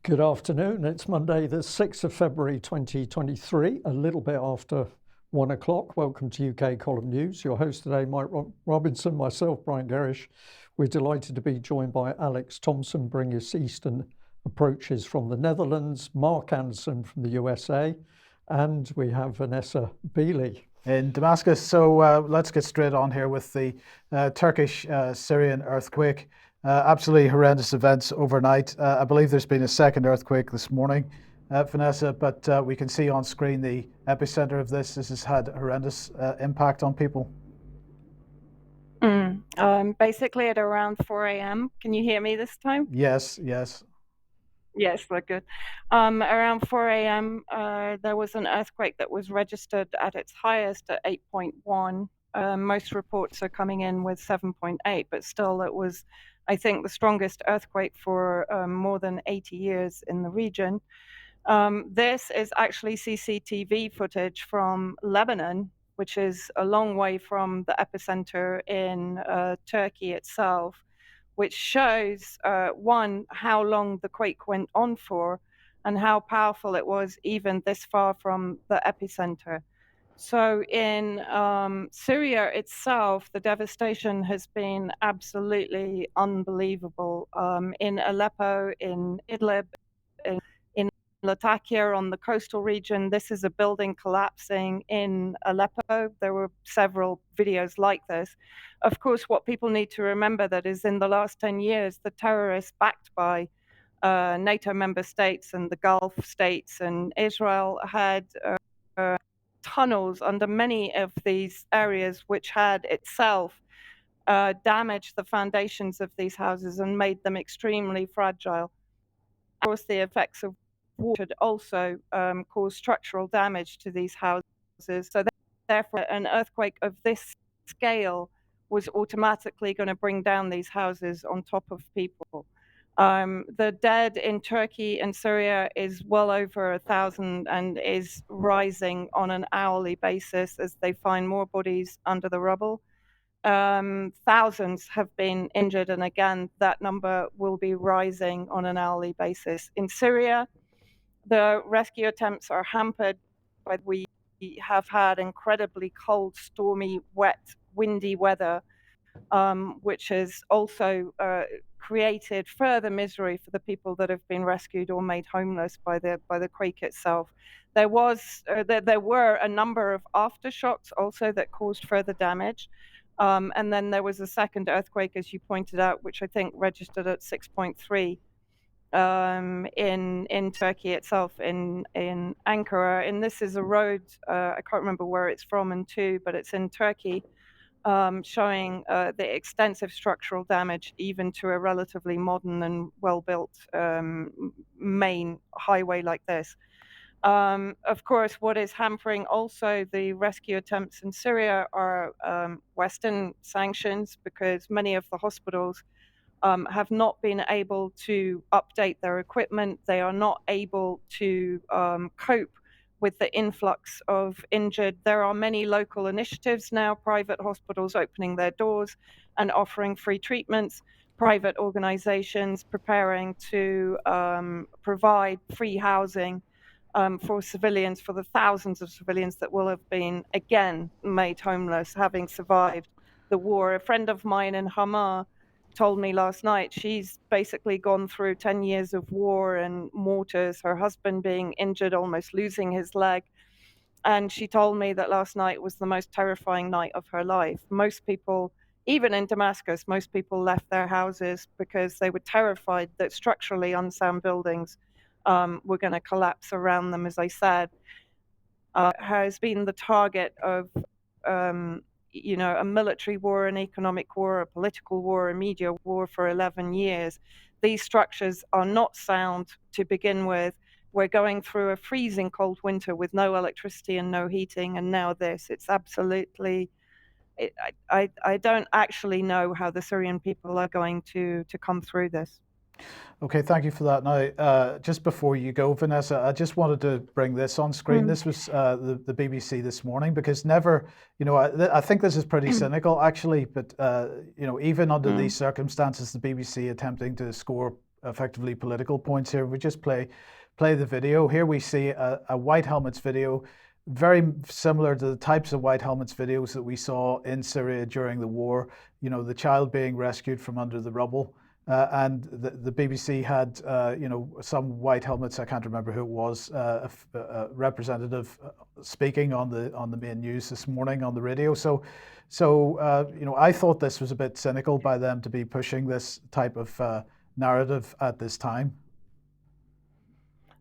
Good afternoon. It's Monday, the 6th of February 2023, a little bit after 1 o'clock. Welcome to UK Column News. Your host today, Mike Robinson, myself, Brian Gerrish. We're delighted to be joined by Alex Thomson, bringing us Eastern approaches from the Netherlands, Mark Anderson from the USA, and we have Vanessa Beeley in Damascus. So let's get straight on here with the Turkish Syrian earthquake. Absolutely horrendous events overnight. I believe there's been a second earthquake this morning, Vanessa, but we can see on screen the epicenter of this. This has had a horrendous impact on people. Basically at around 4 a.m. Can you hear me this time? Yes. Yes, we're good. Around 4 a.m., there was an earthquake that was registered at its highest at 8.1. Most reports are coming in with 7.8, but still it was, I think, the strongest earthquake for more than 80 years in the region. This is actually CCTV footage from Lebanon, which is a long way from the epicenter in Turkey itself, which shows, one, how long the quake went on for and how powerful it was even this far from the epicenter. So in Syria itself, the devastation has been absolutely unbelievable. In Aleppo, in Idlib, in Latakia on the coastal region, this is a building collapsing in Aleppo. There were several videos like this. Of course, what people need to remember that is in the last 10 years, the terrorists backed by NATO member states and the Gulf states and Israel had tunnels under many of these areas, which had itself damaged the foundations of these houses and made them extremely fragile. Of course, the effects of war had also caused structural damage to these houses. So therefore, an earthquake of this scale was automatically going to bring down these houses on top of people. The dead in Turkey and Syria is well over 1,000 and is rising on an hourly basis as they find more bodies under the rubble. Thousands have been injured, and again, that number will be rising on an hourly basis. In Syria, the rescue attempts are hampered by we have had incredibly cold, stormy, wet, windy weather, which has also created further misery for the people that have been rescued or made homeless by the quake itself. There were a number of aftershocks also that caused further damage. And then there was a second earthquake, as you pointed out, which I think registered at 6.3 in Turkey itself, in Ankara. And this is a road, I can't remember where it's from and to, but it's in Turkey, showing the extensive structural damage even to a relatively modern and well-built main highway like this. Of course, what is hampering also the rescue attempts in Syria are Western sanctions, because many of the hospitals have not been able to update their equipment. They are not able to cope with the influx of injured. There are many local initiatives now, private hospitals opening their doors and offering free treatments, private organizations preparing to provide free housing for civilians, for the thousands of civilians that will have been again made homeless, having survived the war. A friend of mine in Hama told me last night she's basically gone through 10 years of war and mortars, her husband being injured, almost losing his leg. And she told me that last night was the most terrifying night of her life. Most people, even in Damascus, most people left their houses because they were terrified that structurally unsound buildings were going to collapse around them, as I said. Has been the target of a military war, an economic war, a political war, a media war for 11 years. These structures are not sound to begin with. We're going through a freezing cold winter with no electricity and no heating, and now this. It's absolutely... I don't actually know how the Syrian people are going to come through this. Okay, thank you for that. Now, just before you go, Vanessa, I just wanted to bring this on screen. This was the BBC this morning, because never, I think this is pretty cynical actually, but even under these circumstances, the BBC attempting to score effectively political points here. We just play the video. Here we see a white helmets video, very similar to the types of white helmets videos that we saw in Syria during the war. You know, the child being rescued from under the rubble. And the BBC had, some white helmets. I can't remember who it was. A representative speaking on the main news this morning on the radio. So, I thought this was a bit cynical by them to be pushing this type of narrative at this time.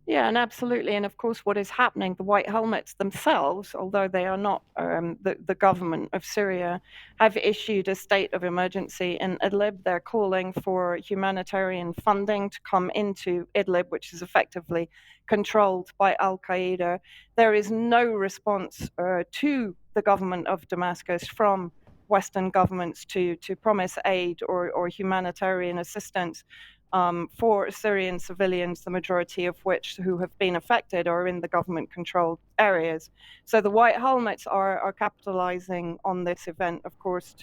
Yeah, and absolutely. And of course, what is happening, the white helmets themselves, although they are not the government of Syria, have issued a state of emergency in Idlib. They're calling for humanitarian funding to come into Idlib, which is effectively controlled by Al-Qaeda. There is no response to the government of Damascus from Western governments to promise aid or humanitarian assistance for Syrian civilians, the majority of which who have been affected are in the government-controlled areas. So the white helmets are capitalizing on this event, of course,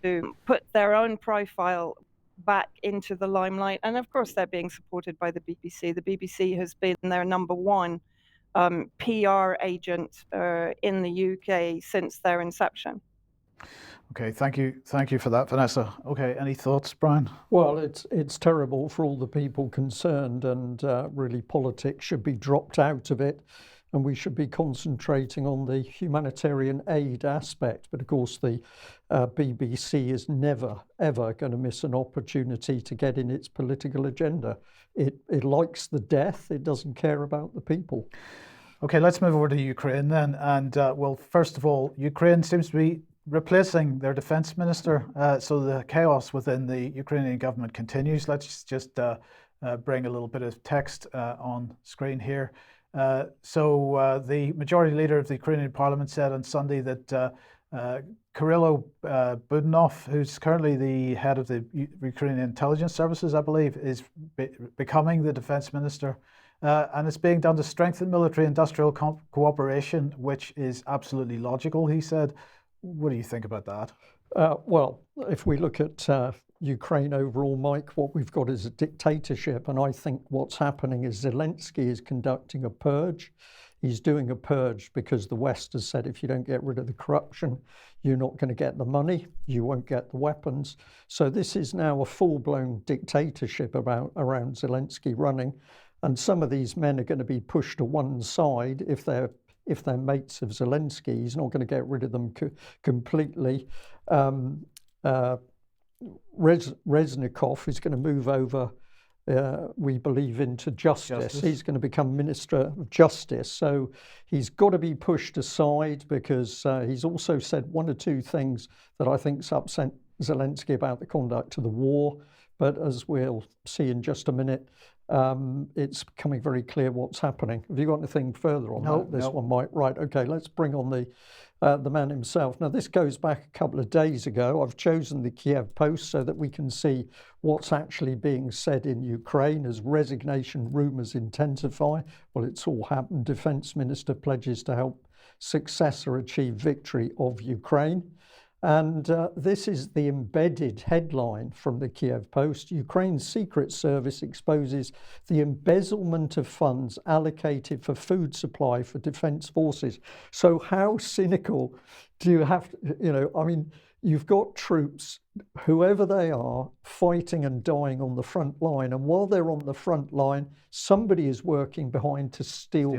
to put their own profile back into the limelight. And of course, they're being supported by the BBC. The BBC has been their number one PR agent in the UK since their inception. Okay, thank you for that, Vanessa. Okay, any thoughts, Brian? Well, it's terrible for all the people concerned, and really politics should be dropped out of it, and we should be concentrating on the humanitarian aid aspect. But of course, the BBC is never, ever going to miss an opportunity to get in its political agenda. It likes the death, it doesn't care about the people. Okay, let's move over to Ukraine then. And well, first of all, Ukraine seems to be replacing their defense minister. So the chaos within the Ukrainian government continues. Let's just bring a little bit of text on screen here. So the majority leader of the Ukrainian parliament said on Sunday that Kyrylo Budanov, who's currently the head of the Ukrainian intelligence services, I believe, is becoming the defense minister. And it's being done to strengthen military-industrial cooperation, which is absolutely logical, he said. What do you think about that? Well, if we look at Ukraine overall, Mike, what we've got is a dictatorship. And I think what's happening is Zelensky is conducting a purge. He's doing a purge because the West has said, if you don't get rid of the corruption, you're not going to get the money, you won't get the weapons. So this is now a full-blown dictatorship around Zelensky running. And some of these men are going to be pushed to one side if they're mates of Zelensky. He's not going to get rid of them completely. Reznikov is going to move over, we believe, into justice. He's going to become Minister of Justice. So he's got to be pushed aside because he's also said one or two things that I think's upset Zelensky about the conduct of the war. But as we'll see in just a minute, it's becoming very clear what's happening. Have you got anything further on this one, Mike? Right, okay, let's bring on the man himself. Now, this goes back a couple of days ago. I've chosen the Kiev Post so that we can see what's actually being said in Ukraine as resignation rumours intensify. Well, it's all happened. Defence Minister pledges to help successor achieve victory of Ukraine. And this is the embedded headline from the Kiev Post. Ukraine's secret service exposes the embezzlement of funds allocated for food supply for defense forces. So how cynical do you have to, I mean, you've got troops, whoever they are, fighting and dying on the front line. And while they're on the front line, somebody is working behind to steal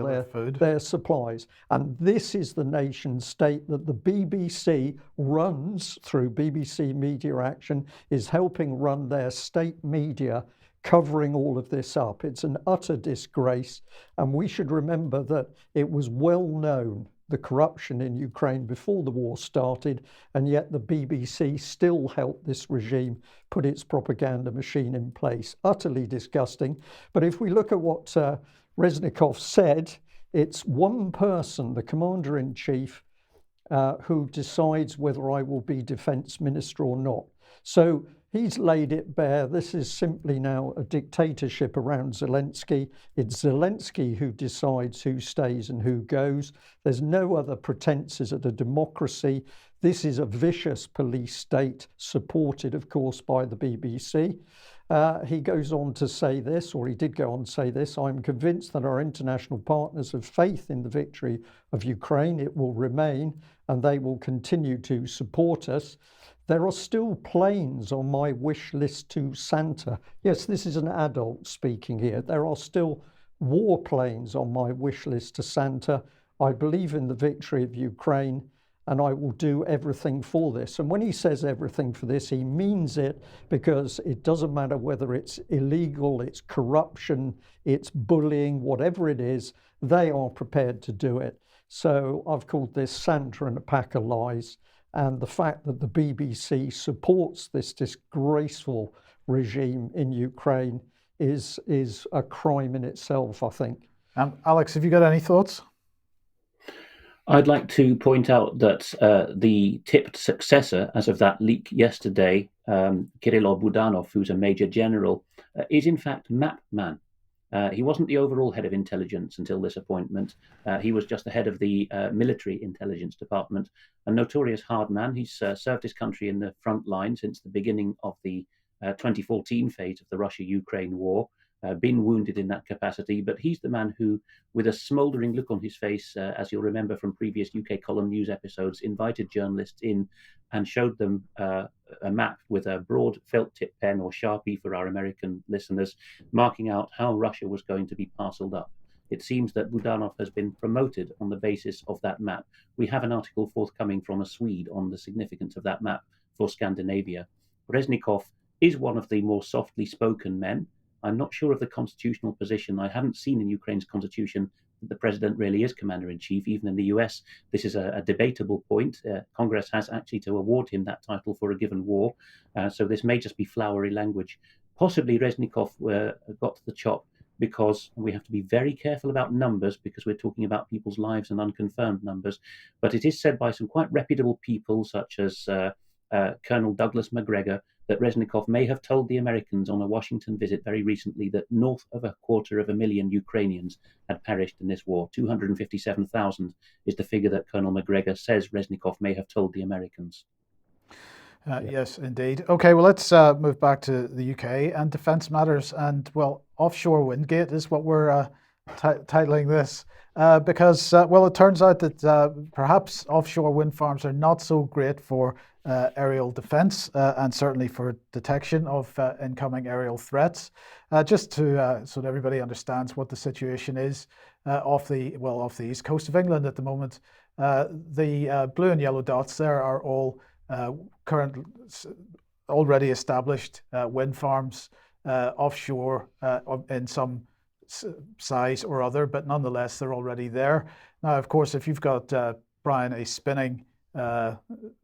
their supplies. And this is the nation state that the BBC runs through BBC Media Action, is helping run their state media, covering all of this up. It's an utter disgrace. And we should remember that it was well known, the corruption in Ukraine, before the war started, and yet the BBC still helped this regime put its propaganda machine in place. Utterly disgusting. But if we look at what Reznikov said, it's one person, the commander-in-chief, who decides whether I will be defense minister or not. So he's laid it bare. This is simply now a dictatorship around Zelensky. It's Zelensky who decides who stays and who goes. There's no other pretenses at a democracy. This is a vicious police state, supported, of course, by the BBC. He goes on to say this, or he did go on to say this: I'm convinced that our international partners have faith in the victory of Ukraine. It will remain, and they will continue to support us. There are still planes on my wish list to Santa. Yes, this is an adult speaking here. There are still warplanes on my wish list to Santa. I believe in the victory of Ukraine, and I will do everything for this. And when he says everything for this, he means it, because it doesn't matter whether it's illegal, it's corruption, it's bullying, whatever it is, they are prepared to do it. So I've called this Santa and a pack of lies. And the fact that the BBC supports this disgraceful regime in Ukraine is a crime in itself, I think. Alex, have you got any thoughts? I'd like to point out that the tipped successor, as of that leak yesterday, Kirill Budanov, who's a major general, is in fact Map Man. He wasn't the overall head of intelligence until this appointment. He was just the head of the military intelligence department, a notorious hard man. He's served his country in the front line since the beginning of the 2014 phase of the Russia-Ukraine war. Been wounded in that capacity, but he's the man who, with a smouldering look on his face, as you'll remember from previous UK column news episodes, invited journalists in and showed them a map with a broad felt tip pen or Sharpie for our American listeners, marking out how Russia was going to be parceled up. It seems that Budanov has been promoted on the basis of that map. We have an article forthcoming from a Swede on the significance of that map for Scandinavia. Reznikov is one of the more softly spoken men. I'm not sure of the constitutional position. I haven't seen in Ukraine's constitution that the president really is commander-in-chief. Even in the US, this is a debatable point. Congress has actually to award him that title for a given war. So this may just be flowery language. Possibly Reznikov got to the chop because we have to be very careful about numbers, because we're talking about people's lives and unconfirmed numbers. But it is said by some quite reputable people, such as Colonel Douglas Macgregor, that Reznikov may have told the Americans on a Washington visit very recently that north of 250,000 Ukrainians had perished in this war. 257,000 is the figure that Colonel Macgregor says Reznikov may have told the Americans. Yes, indeed. Okay, well, let's move back to the UK and defence matters. And, well, Offshore Windgate is what we're titling this. Because, well, it turns out that perhaps offshore wind farms are not so great for aerial defence and certainly for detection of incoming aerial threats. Just to so that everybody understands what the situation is off the east coast of England at the moment, the blue and yellow dots there are all already established wind farms offshore in some size or other, but nonetheless they're already there. Now, of course, if you've got Brian, a spinning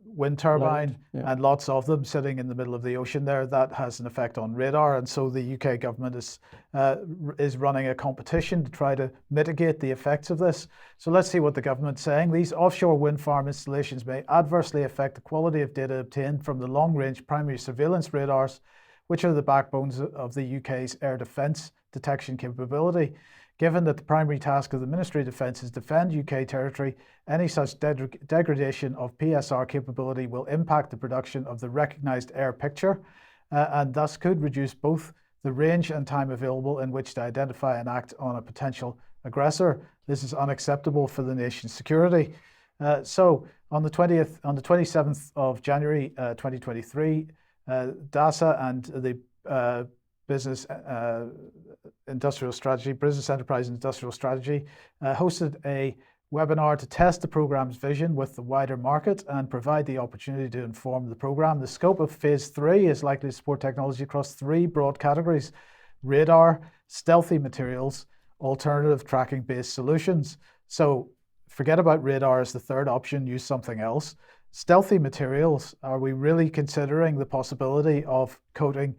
wind turbine and lots of them sitting in the middle of the ocean there, that has an effect on radar, and so the UK government is running a competition to try to mitigate the effects of this. So let's see what the government's saying. These offshore wind farm installations may adversely affect the quality of data obtained from the long-range primary surveillance radars, which are the backbones of the UK's air defence detection capability. Given that the primary task of the Ministry of Defence is defend UK territory, any such degradation of PSR capability will impact the production of the recognised air picture and thus could reduce both the range and time available in which to identify and act on a potential aggressor. This is unacceptable for the nation's security. So on the 27th of January 2023, DASA and the Business Enterprise Industrial Strategy hosted a webinar to test the programme's vision with the wider market and provide the opportunity to inform the programme. The scope of Phase 3 is likely to support technology across three broad categories: radar, stealthy materials, alternative tracking-based solutions. So forget about radar as the third option, use something else. Stealthy materials, are we really considering the possibility of coating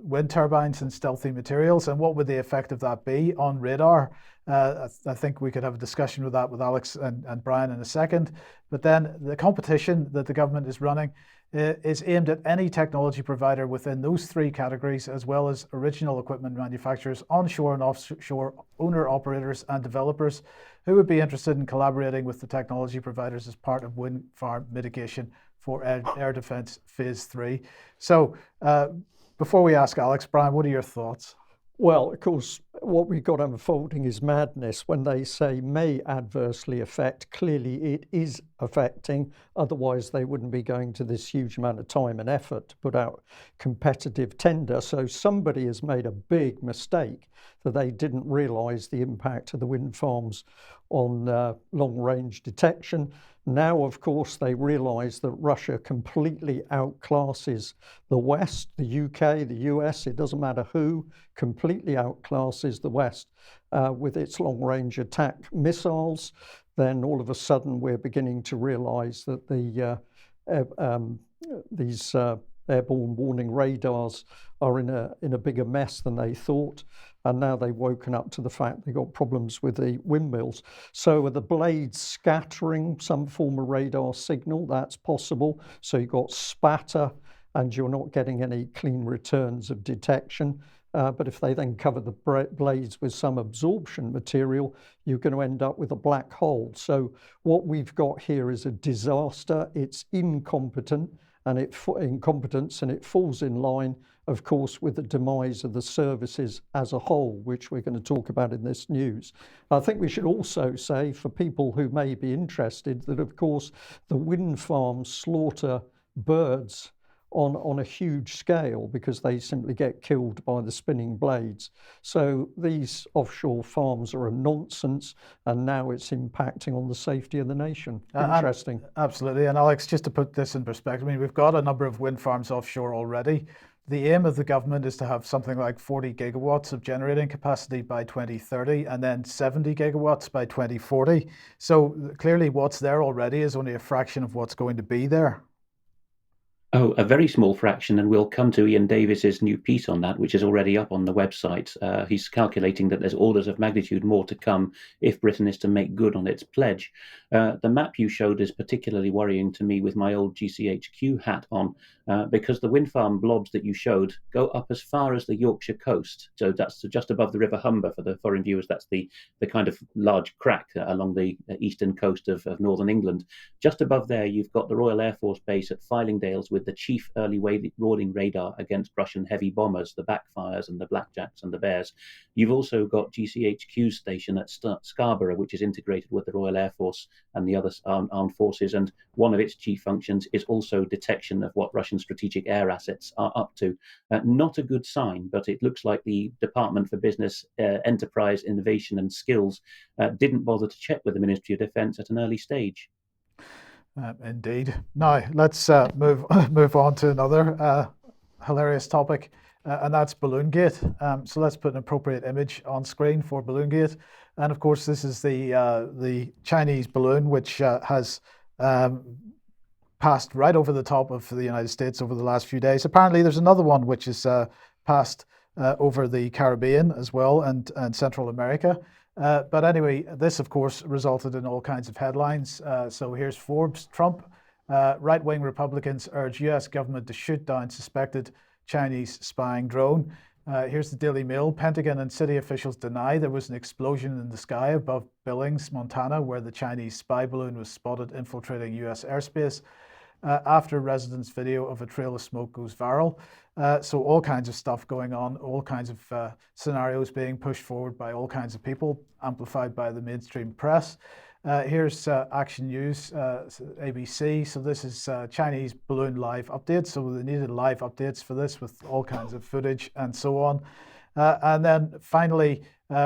wind turbines in stealthy materials, and what would the effect of that be on radar? I think we could have a discussion with that with Alex and Brian in a second. But then the competition that the government is running is aimed at any technology provider within those three categories, as well as original equipment manufacturers, onshore and offshore owner-operators and developers who would be interested in collaborating with the technology providers as part of wind farm mitigation for air defence Phase 3. So Before we ask Alex, Brian, what are your thoughts? Well, of course, what we've got unfolding is madness. When they say may adversely affect, clearly it is affecting. Otherwise, they wouldn't be going to this huge amount of time and effort to put out competitive tender. So somebody has made a big mistake that they didn't realise the impact of the wind farms on long-range detection. Now, of course, they realise that Russia completely outclasses the West, the UK, the US, it doesn't matter who, completely outclasses the West with its long-range attack missiles. Then all of a sudden we're beginning to realise that these airborne warning radars are in a bigger mess than they thought. And now they've woken up to the fact they've got problems with the windmills. So are the blades scattering some form of radar signal? That's possible. So you've got spatter and you're not getting any clean returns of detection. But if they then cover the blades with some absorption material, you're going to end up with a black hole. So what we've got here is a disaster. It's incompetence, and it falls in line, of course, with the demise of the services as a whole, which we're going to talk about in this news. I think we should also say, for people who may be interested, that of course the wind farms slaughter birds on a huge scale because they simply get killed by the spinning blades. So these offshore farms are a nonsense, and now it's impacting on the safety of the nation. Interesting. Absolutely. And Alex, just to put this in perspective, I mean, we've got a number of wind farms offshore already. The aim of the government is to have something like 40 gigawatts of generating capacity by 2030 and then 70 gigawatts by 2040. So clearly what's there already is only a fraction of what's going to be there. Oh, a very small fraction, and we'll come to Ian Davis's new piece on that, which is already up on the website. He's calculating that there's orders of magnitude more to come if Britain is to make good on its pledge. The map you showed is particularly worrying to me with my old GCHQ hat on, because the wind farm blobs that you showed go up as far as the Yorkshire coast. So that's just above the River Humber for the foreign viewers. That's the kind of large crack along the eastern coast of northern England. Just above there, you've got the Royal Air Force Base at Fylingdales with the chief early warning radar against Russian heavy bombers, the Backfires and the Blackjacks and the Bears. You've also got GCHQ's station at Scarborough, which is integrated with the Royal Air Force and the other armed forces, and one of its chief functions is also detection of what Russian strategic air assets are up to. Not a good sign, but it looks like the Department for Business, Enterprise, Innovation and Skills didn't bother to check with the Ministry of Defence at an early stage. Indeed. Now, let's move on to another hilarious topic, and that's Balloongate. So let's put an appropriate image on screen for Balloongate. And of course, this is the Chinese balloon, which has passed right over the top of the United States over the last few days. Apparently, there's another one which has passed over the Caribbean as well and Central America. But anyway, this, of course, resulted in all kinds of headlines. So here's Forbes. Trump, right-wing Republicans urge U.S. government to shoot down suspected Chinese spying drone. Here's the Daily Mail. Pentagon and city officials deny there was an explosion in the sky above Billings, Montana, where the Chinese spy balloon was spotted infiltrating U.S. airspace. After residents' video of a trail of smoke goes viral. So all kinds of stuff going on, all kinds of scenarios being pushed forward by all kinds of people, amplified by the mainstream press. Here's Action News, ABC. So this is Chinese balloon live updates. So they needed live updates for this with all kinds of footage and so on. And then finally,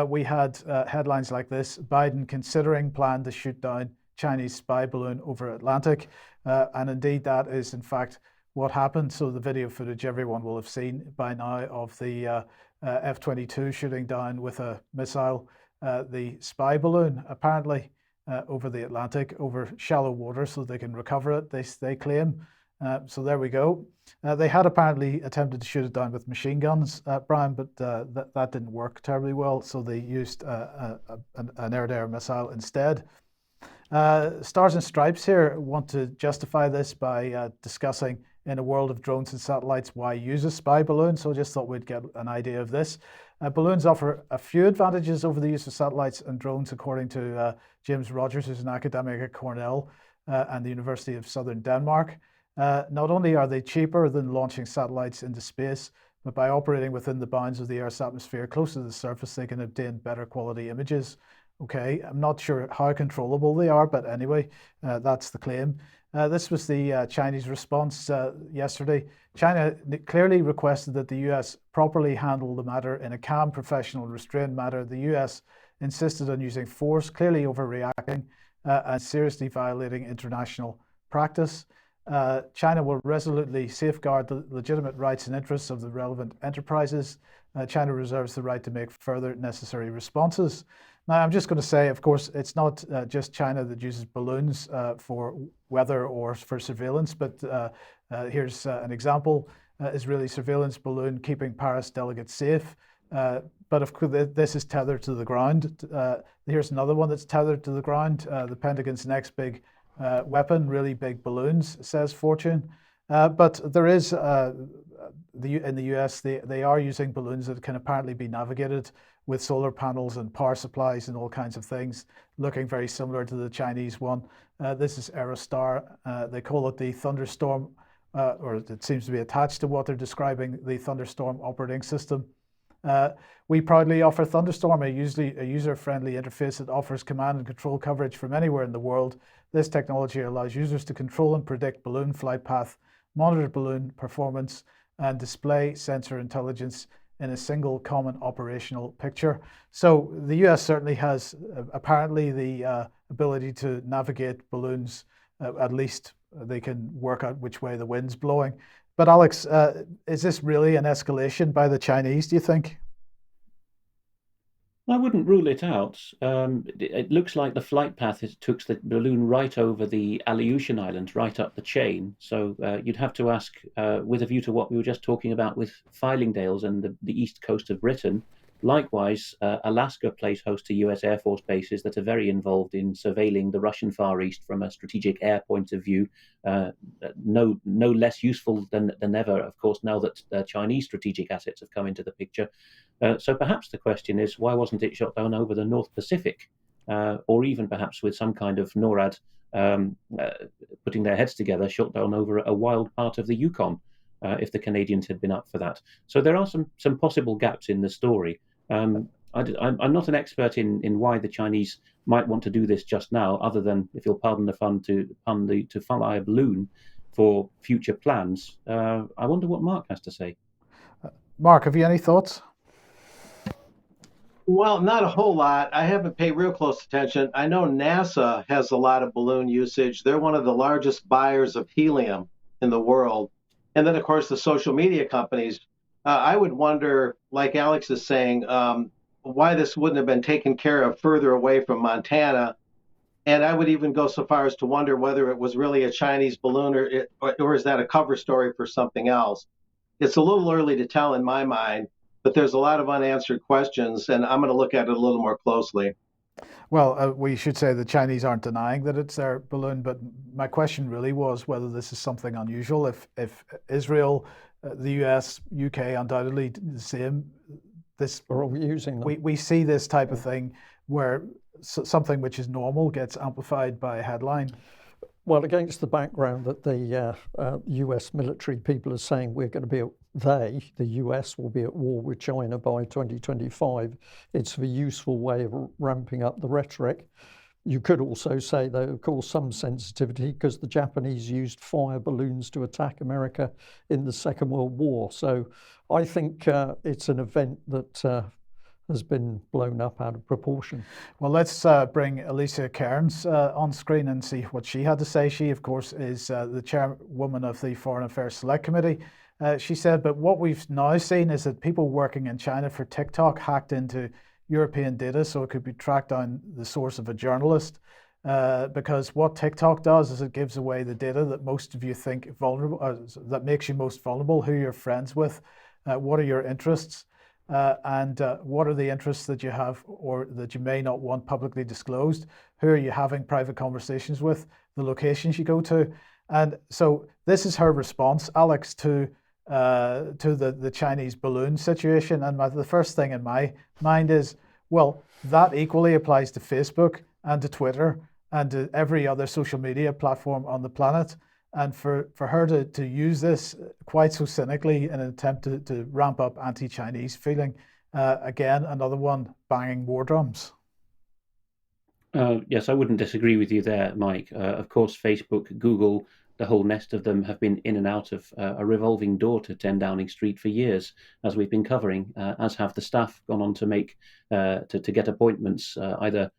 we had headlines like this: Biden considering plan to shoot down Chinese spy balloon over Atlantic. And indeed, that is in fact what happened. So the video footage everyone will have seen by now of the F-22 shooting down with a missile the spy balloon, apparently over the Atlantic, over shallow water, so they can recover it, they claim. So there we go. They had apparently attempted to shoot it down with machine guns, Brian, but that didn't work terribly well. So they used an air-to-air missile instead. Stars and Stripes here want to justify this by discussing, in a world of drones and satellites, why use a spy balloon. So I just thought we'd get an idea of this. Balloons offer a few advantages over the use of satellites and drones, according to James Rogers, who's an academic at Cornell and the University of Southern Denmark. Not only are they cheaper than launching satellites into space, but by operating within the bounds of the Earth's atmosphere close to the surface, they can obtain better quality images. Okay, I'm not sure how controllable they are, but anyway, that's the claim. This was the Chinese response yesterday. China clearly requested that the US properly handle the matter in a calm, professional, restrained manner. The US insisted on using force, clearly overreacting and seriously violating international practice. China will resolutely safeguard the legitimate rights and interests of the relevant enterprises. China reserves the right to make further necessary responses. Now, I'm just going to say, of course, it's not just China that uses balloons for weather or for surveillance, but here's an example. Israeli surveillance balloon keeping Paris delegates safe. But of course, this is tethered to the ground. Here's another one that's tethered to the ground. The Pentagon's next big weapon, really big balloons, says Fortune. But there is, in the US, they are using balloons that can apparently be navigated with solar panels and power supplies and all kinds of things, looking very similar to the Chinese one. This is Aerostar. They call it the Thunderstorm, or it seems to be attached to what they're describing, the Thunderstorm operating system. We proudly offer Thunderstorm, a user-friendly interface that offers command and control coverage from anywhere in the world. This technology allows users to control and predict balloon flight path, monitor balloon performance, and display sensor intelligence in a single common operational picture. So the US certainly has apparently the ability to navigate balloons. At least they can work out which way the wind's blowing. But Alex, is this really an escalation by the Chinese, do you think? I wouldn't rule it out. It looks like the flight path took the balloon right over the Aleutian Islands, right up the chain. So you'd have to ask, with a view to what we were just talking about with Fylingdales and the east coast of Britain. Likewise, Alaska plays host to US Air Force bases that are very involved in surveilling the Russian Far East from a strategic air point of view. No less useful than ever, of course, now that Chinese strategic assets have come into the picture. So perhaps the question is, why wasn't it shot down over the North Pacific? Or even perhaps with some kind of NORAD putting their heads together, shot down over a wild part of the Yukon, if the Canadians had been up for that. So there are some possible gaps in the story. I'm not an expert in why the Chinese might want to do this just now, other than, if you'll pardon the fun, to fly a balloon for future plans. I wonder what Mark has to say. Mark, have you any thoughts? Well, not a whole lot. I haven't paid real close attention. I know NASA has a lot of balloon usage. They're one of the largest buyers of helium in the world. And then, of course, the social media companies. I would wonder, like Alex is saying, why this wouldn't have been taken care of further away from Montana. And I would even go so far as to wonder whether it was really a Chinese balloon or is that a cover story for something else. It's a little early to tell in my mind, but there's a lot of unanswered questions, and I'm going to look at it a little more closely. Well, we should say the Chinese aren't denying that it's their balloon, but my question really was whether this is something unusual. If Israel, the US, UK, undoubtedly the same, are all using them. We see this type of thing where something which is normal gets amplified by a headline. Well, against the background that the US military people are saying we're going to be the US will be at war with China by 2025, it's a useful way of ramping up the rhetoric. You could also say, though, of course, some sensitivity, because the Japanese used fire balloons to attack America in the Second World War. So I think it's an event that has been blown up out of proportion. Well, let's bring Alicia Cairns on screen and see what she had to say. She, of course, is the chairwoman of the Foreign Affairs Select Committee. She said, but what we've now seen is that people working in China for TikTok hacked into European data so it could be tracked down the source of a journalist. Because what TikTok does is it gives away the data that most of you think vulnerable, that makes you most vulnerable, who you're friends with, what are your interests, and what are the interests that you have or that you may not want publicly disclosed, who are you having private conversations with, the locations you go to. And so this is her response, Alex, to the Chinese balloon situation. And the first thing in my mind is, well, that equally applies to Facebook and to Twitter and to every other social media platform on the planet. And for her to use this quite so cynically in an attempt to ramp up anti-Chinese feeling, again, another one banging war drums. Yes, I wouldn't disagree with you there, Mike. Of course, Facebook, Google, the whole nest of them have been in and out of a revolving door to 10 Downing Street for years, as we've been covering, as have the staff gone on to make to get appointments, either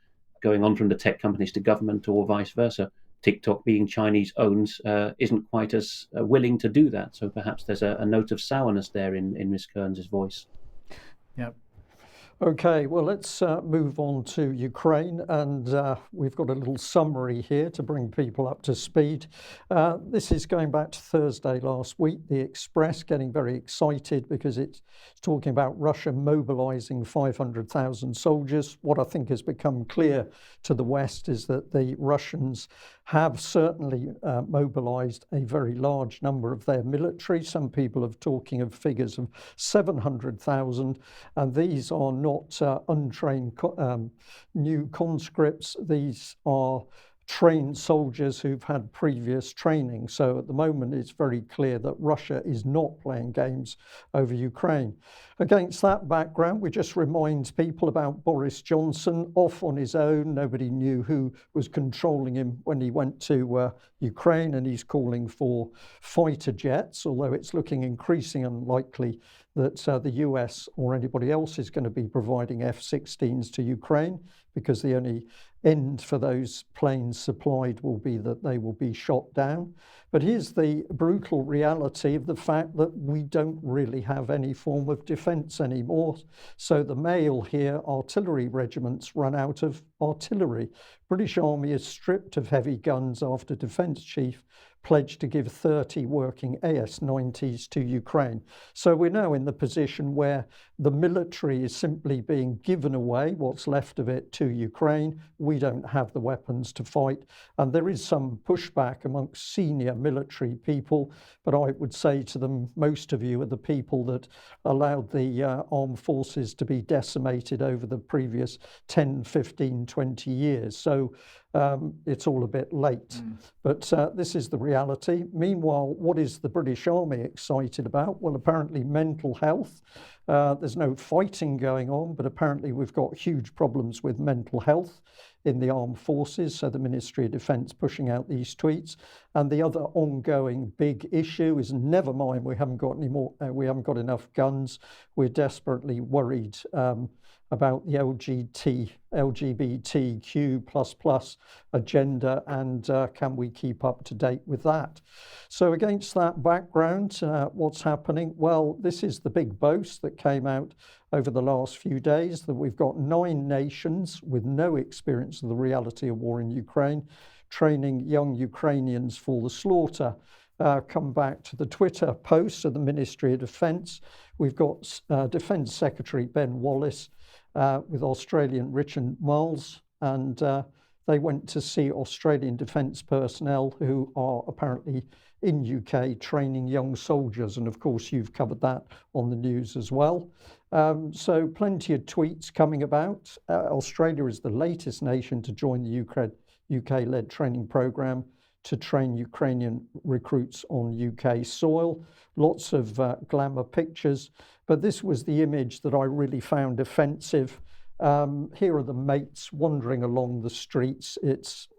going on from the tech companies to government or vice versa. TikTok, being Chinese owned, isn't quite as willing to do that. So perhaps there's a note of sourness there in Miss Kearns' voice. Yeah. Okay, well, let's move on to Ukraine, and we've got a little summary here to bring people up to speed. This is going back to Thursday last week. The Express getting very excited because it's talking about Russia mobilizing 500,000 soldiers. What I think has become clear to the West is that the Russians have certainly mobilized a very large number of their military. Some people are talking of figures of 700,000, and these are not untrained new conscripts. These are trained soldiers who've had previous training. So at the moment, it's very clear that Russia is not playing games over Ukraine. Against that background, we just remind people about Boris Johnson off on his own. Nobody knew who was controlling him when he went to Ukraine, and he's calling for fighter jets, although it's looking increasingly unlikely that the US or anybody else is going to be providing F-16s to Ukraine, because the only end for those planes supplied will be that they will be shot down. But here's the brutal reality of the fact that we don't really have any form of defence anymore. So the Mail here, artillery regiments run out of artillery. British Army is stripped of heavy guns after Defence Chief pledged to give 30 working AS-90s to Ukraine. So we're now in the position where the military is simply being given away, what's left of it, to Ukraine. We don't have the weapons to fight. And there is some pushback amongst senior military people, but I would say to them, most of you are the people that allowed the armed forces to be decimated over the previous 10, 15, 20 years. So it's all a bit late. But this is the reality. Meanwhile, what is the British Army excited about? Well, apparently mental health. There's no fighting going on, but apparently we've got huge problems with mental health in the armed forces. So the Ministry of Defence pushing out these tweets. And the other ongoing big issue is, never mind, we haven't got any more, we haven't got enough guns. We're desperately worried about the LGBTQ++ agenda, and can we keep up to date with that? So against that background, what's happening? Well, this is the big boast that came out over the last few days, that we've got 9 nations with no experience of the reality of war in Ukraine, training young Ukrainians for the slaughter. Come back to the Twitter posts of the Ministry of Defence. We've got Defence Secretary Ben Wallace with Australian Richard Marles, and they went to see Australian defence personnel who are apparently in UK training young soldiers. And of course, you've covered that on the news as well. So plenty of tweets coming about. Australia is the latest nation to join the UK-led training programme to train Ukrainian recruits on UK soil. Lots of glamour pictures, but this was the image that I really found offensive. Here are the mates wandering along the streets.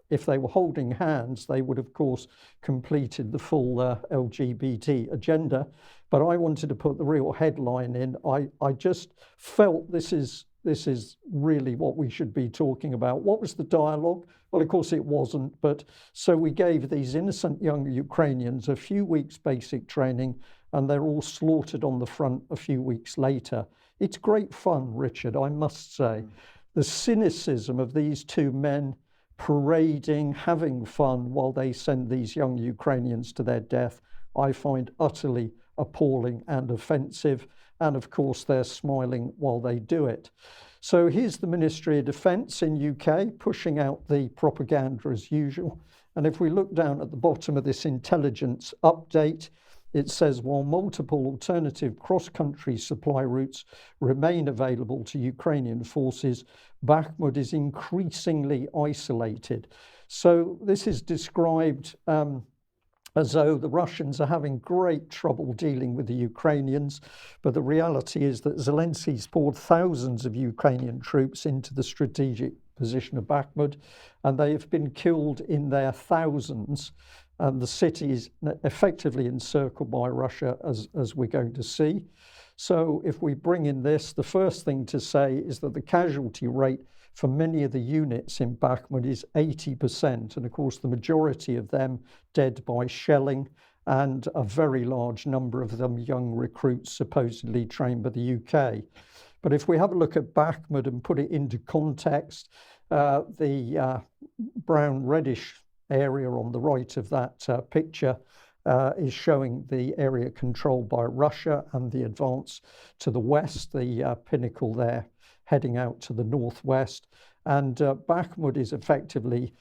If they were holding hands, they would, of course, completed the full LGBT agenda. But I wanted to put the real headline in. I just felt this is really what we should be talking about. What was the dialogue? Well, of course it wasn't, but so we gave these innocent young Ukrainians a few weeks basic training, and they're all slaughtered on the front a few weeks later. It's great fun, Richard, I must say. The cynicism of these two men parading, having fun while they send these young Ukrainians to their death, I find utterly appalling and offensive. And of course, they're smiling while they do it. So here's the Ministry of Defence in UK pushing out the propaganda as usual. And if we look down at the bottom of this intelligence update, it says, while multiple alternative cross-country supply routes remain available to Ukrainian forces, Bakhmut is increasingly isolated. So this is described as though the Russians are having great trouble dealing with the Ukrainians. But the reality is that Zelensky's poured thousands of Ukrainian troops into the strategic position of Bakhmut, and they have been killed in their thousands. And the city is effectively encircled by Russia, as we're going to see. So if we bring in this, the first thing to say is that the casualty rate for many of the units in Bakhmut is 80%. And of course, the majority of them dead by shelling, and a very large number of them young recruits supposedly trained by the UK. But if we have a look at Bakhmut and put it into context, the brown reddish area on the right of that picture is showing the area controlled by Russia and the advance to the west, the pinnacle there heading out to the northwest. And Bakhmut is effectively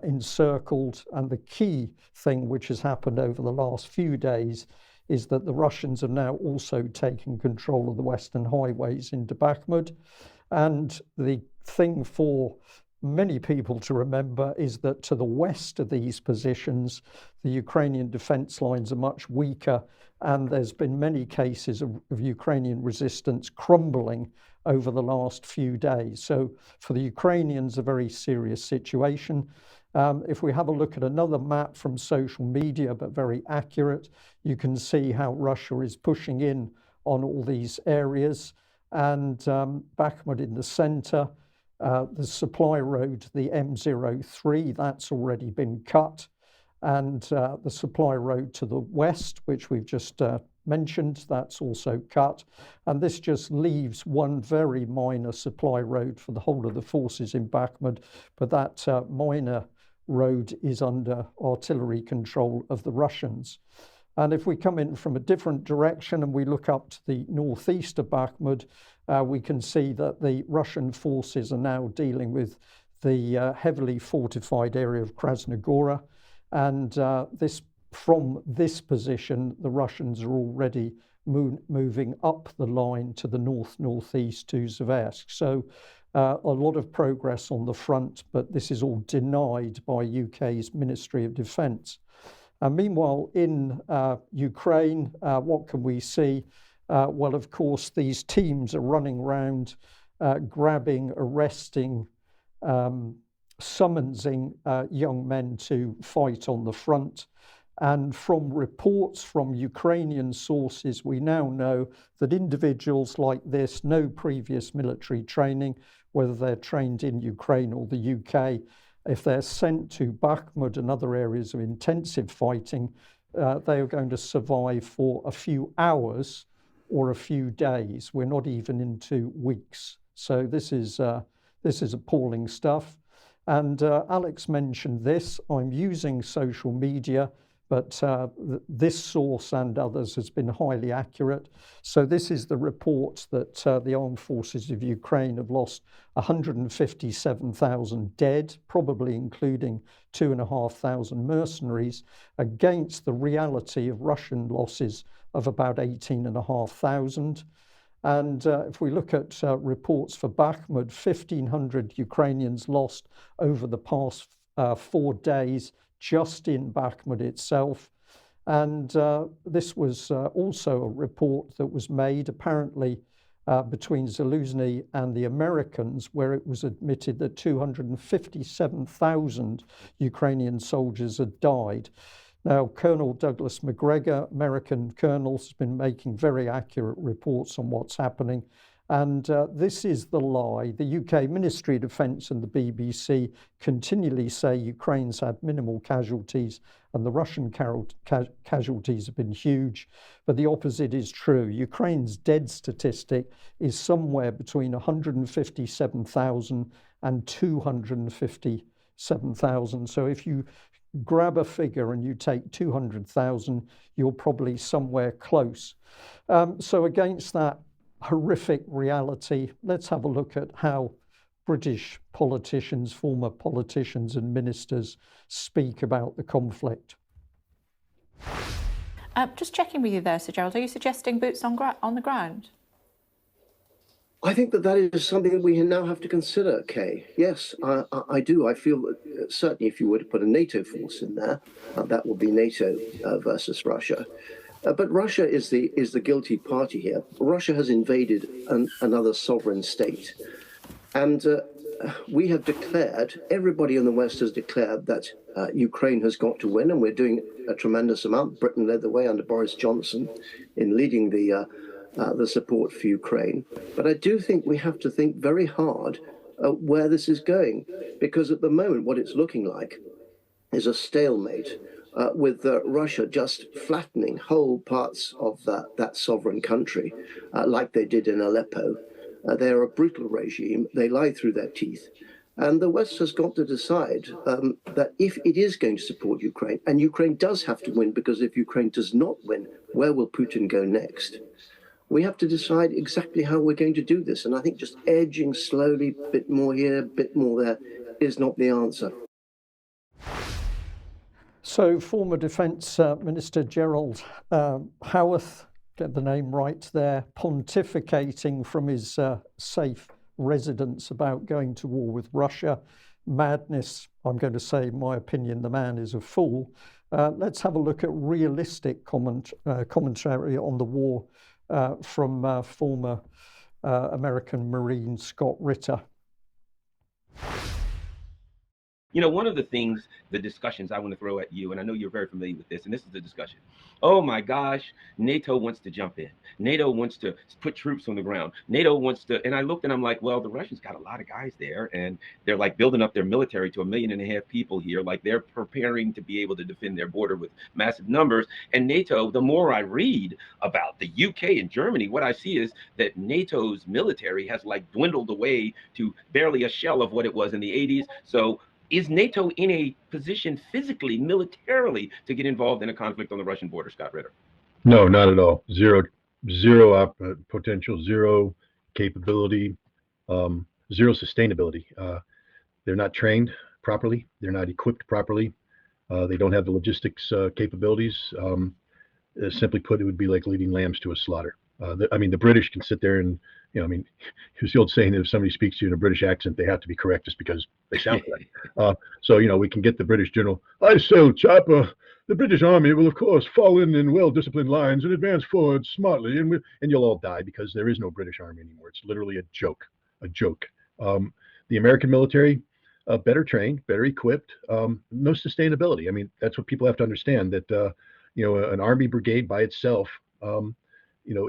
encircled. And the key thing which has happened over the last few days is that the Russians have now also taken control of the western highways into Bakhmut. And the thing for many people to remember is that to the west of these positions, the Ukrainian defense lines are much weaker, and there's been many cases of Ukrainian resistance crumbling over the last few days. So for the Ukrainians, a very serious situation. If we have a look at another map from social media, but very accurate, you can see how Russia is pushing in on all these areas. And Bakhmut in the center, the supply road, the M03, that's already been cut. And the supply road to the west, which we've just mentioned, that's also cut. And this just leaves one very minor supply road for the whole of the forces in Bakhmut. But that minor road is under artillery control of the Russians. And if we come in from a different direction and we look up to the northeast of Bakhmut, we can see that the Russian forces are now dealing with the heavily fortified area of Krasnogora. And from this position, the Russians are already moving up the line to the northeast to Zversk. So a lot of progress on the front, but this is all denied by UK's Ministry of Defence. Meanwhile, in Ukraine, what can we see? Well, of course, these teams are running around, grabbing, arresting, summonsing young men to fight on the front. And from reports from Ukrainian sources, we now know that individuals like this, no previous military training, whether they're trained in Ukraine or the UK, if they're sent to Bakhmut and other areas of intensive fighting, they are going to survive for a few hours or a few days. We're not even into weeks. So this is appalling stuff. And Alex mentioned this. I'm using social media, but this source and others has been highly accurate. So this is the report that the armed forces of Ukraine have lost 157,000 dead, probably including 2,500 mercenaries, against the reality of Russian losses of about 18,500. And if we look at reports for Bakhmut, 1,500 Ukrainians lost over the past 4 days just in Bakhmut itself. And this was also a report that was made apparently between Zelensky and the Americans, where it was admitted that 257,000 Ukrainian soldiers had died. Now, Colonel Douglas Macgregor, American colonel, has been making very accurate reports on what's happening. And this is the lie. The UK Ministry of Defence and the BBC continually say Ukraine's had minimal casualties and the Russian casualties have been huge. But the opposite is true. Ukraine's dead statistic is somewhere between 157,000 and 257,000. So if you grab a figure and you take 200,000, you're probably somewhere close. So against that horrific reality, let's have a look at how British politicians, former politicians and ministers speak about the conflict. Just checking with you there, Sir Gerald, are you suggesting boots on the ground? I think that is something that we now have to consider, Kay. Yes, I do. I feel that certainly if you were to put a NATO force in there, that would be NATO versus Russia. But Russia is the guilty party here. Russia has invaded another sovereign state. And we have declared, everybody in the West has declared that Ukraine has got to win, and we're doing a tremendous amount. Britain led the way under Boris Johnson in leading the support for Ukraine. But I do think we have to think very hard where this is going, because at the moment what it's looking like is a stalemate with Russia just flattening whole parts of that sovereign country, like they did in Aleppo. They're a brutal regime. They lie through their teeth. And the West has got to decide that if it is going to support Ukraine, and Ukraine does have to win, because if Ukraine does not win, where will Putin go next? We have to decide exactly how we're going to do this. And I think just edging slowly, a bit more here, a bit more there, is not the answer. So former Defence Minister Gerald Howarth, get the name right there, pontificating from his safe residence about going to war with Russia. Madness, I'm going to say, in my opinion, the man is a fool. Let's have a look at realistic commentary on the war from former American Marine Scott Ritter. You know, one of the things, the discussions I want to throw at you, and I know you're very familiar with this, and this is the discussion. Oh my gosh, NATO wants to jump in. NATO wants to put troops on the ground. NATO wants to, and I looked and I'm like, well, the Russians got a lot of guys there, and they're like building up their military to 1.5 million people here. Like they're preparing to be able to defend their border with massive numbers. And NATO, the more I read about the UK and Germany, what I see is that NATO's military has like dwindled away to barely a shell of what it was in the 80s. So is NATO in a position physically, militarily, to get involved in a conflict on the Russian border, Scott Ritter? No, not at all. Zero potential, zero capability, zero sustainability. They're not trained properly. They're not equipped properly. They don't have the logistics capabilities. Simply put, it would be like leading lambs to a slaughter. The British can sit there and, there's the old saying that if somebody speaks to you in a British accent, they have to be correct just because they sound correct. So, we can get the British general, I say, chap, the British Army will, of course, fall in well-disciplined lines and advance forward smartly, and you'll all die because there is no British Army anymore. It's literally a joke. The American military, better trained, better equipped, no sustainability. That's what people have to understand, that, an army brigade by itself,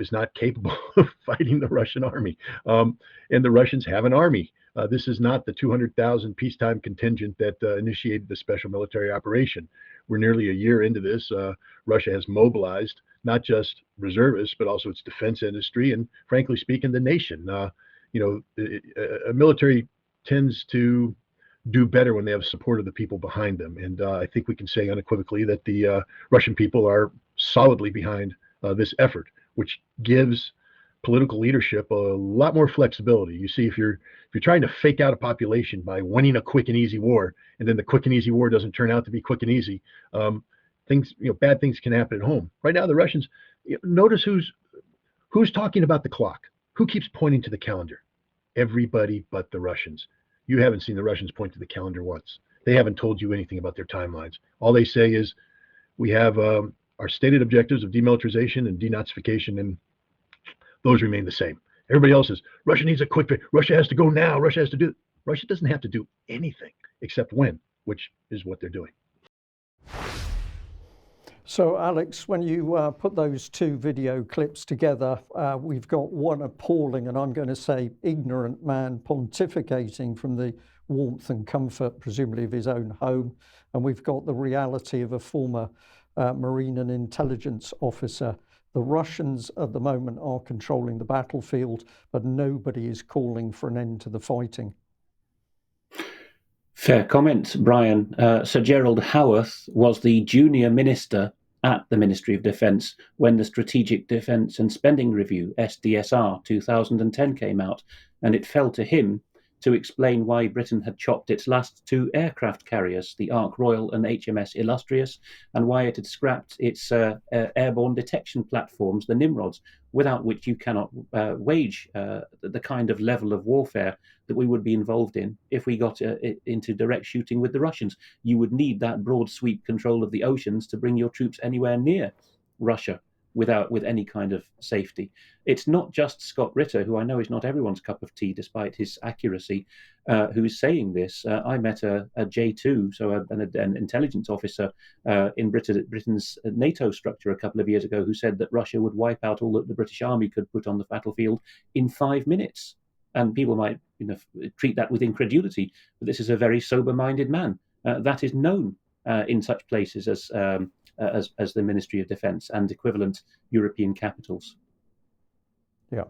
is not capable of fighting the Russian army. And the Russians have an army. This is not the 200,000 peacetime contingent that initiated the special military operation. We're nearly a year into this. Russia has mobilized not just reservists, but also its defense industry and, frankly speaking, the nation. A military tends to do better when they have support of the people behind them. And I think we can say unequivocally that the Russian people are solidly behind this effort, which gives political leadership a lot more flexibility. You see, if you're trying to fake out a population by winning a quick and easy war, and then the quick and easy war doesn't turn out to be quick and easy, bad things can happen at home. Right now, the Russians, notice who's talking about the clock, who keeps pointing to the calendar. Everybody but the Russians. You haven't seen the Russians point to the calendar once. They haven't told you anything about their timelines. All they say is, we have our stated objectives of demilitarization and denazification, and those remain the same. Everybody else is, Russia needs a quick fix. Russia has to go now. Russia has to do. Russia doesn't have to do anything except win, which is what they're doing. So, Alex, when you put those two video clips together, we've got one appalling, and I'm going to say ignorant man pontificating from the warmth and comfort, presumably, of his own home. And we've got the reality of a former Marine and intelligence officer. The Russians at the moment are controlling the battlefield, but nobody is calling for an end to the fighting. Fair comment, Brian. Sir Gerald Howarth was the junior minister at the Ministry of Defence when the Strategic Defence and Spending Review, SDSR 2010, came out, and it fell to him to explain why Britain had chopped its last two aircraft carriers, the Ark Royal and HMS Illustrious, and why it had scrapped its airborne detection platforms, the Nimrods, without which you cannot wage the kind of level of warfare that we would be involved in if we got into direct shooting with the Russians. You would need that broad sweep control of the oceans to bring your troops anywhere near Russia with any kind of safety. It's not just Scott Ritter, who I know is not everyone's cup of tea, despite his accuracy, who is saying this. I met a J2, so an intelligence officer in Britain's NATO structure a couple of years ago, who said that Russia would wipe out all that the British Army could put on the battlefield in 5 minutes. And people might treat that with incredulity, but this is a very sober-minded man. That is known in such places as the Ministry of Defence and equivalent European capitals. Yeah.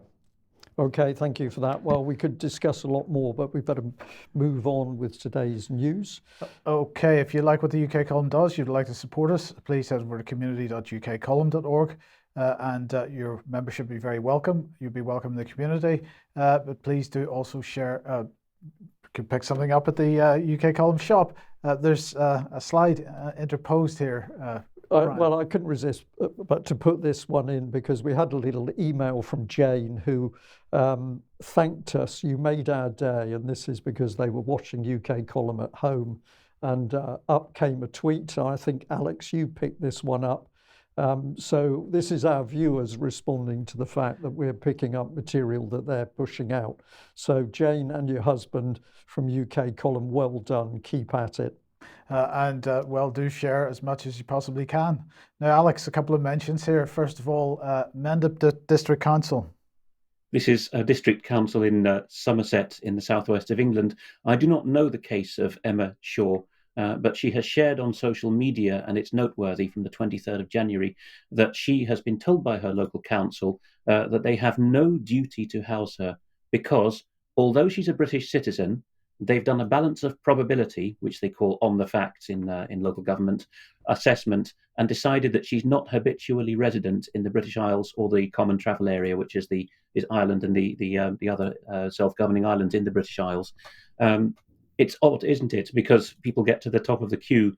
Okay, thank you for that. Well, we could discuss a lot more, but we better move on with today's news. Okay, if you like what the UK column does, you'd like to support us, please head over to community.ukcolumn.org. And your membership would be very welcome. You'd be welcome in the community. But please do also share. You can pick something up at the UK column shop. There's a slide interposed here. Well, I couldn't resist but to put this one in, because we had a little email from Jane who thanked us. You made our day, and this is because they were watching UK column at home, and up came a tweet. I think, Alex, you picked this one up. So this is our viewers responding to the fact that we're picking up material that they're pushing out. So Jane and your husband from UK column, well done, keep at it. Well, do share as much as you possibly can. Now, Alex, a couple of mentions here. First of all, Mendip District Council. This is a district council in Somerset in the southwest of England. I do not know the case of Emma Shaw, but she has shared on social media, and it's noteworthy, from the 23rd of January, that she has been told by her local council that they have no duty to house her because, although she's a British citizen, they've done a balance of probability, which they call on the facts in local government assessment, and decided that she's not habitually resident in the British Isles or the Common Travel Area, which is Ireland and the other self-governing islands in the British Isles. It's odd, isn't it? Because people get to the top of the queue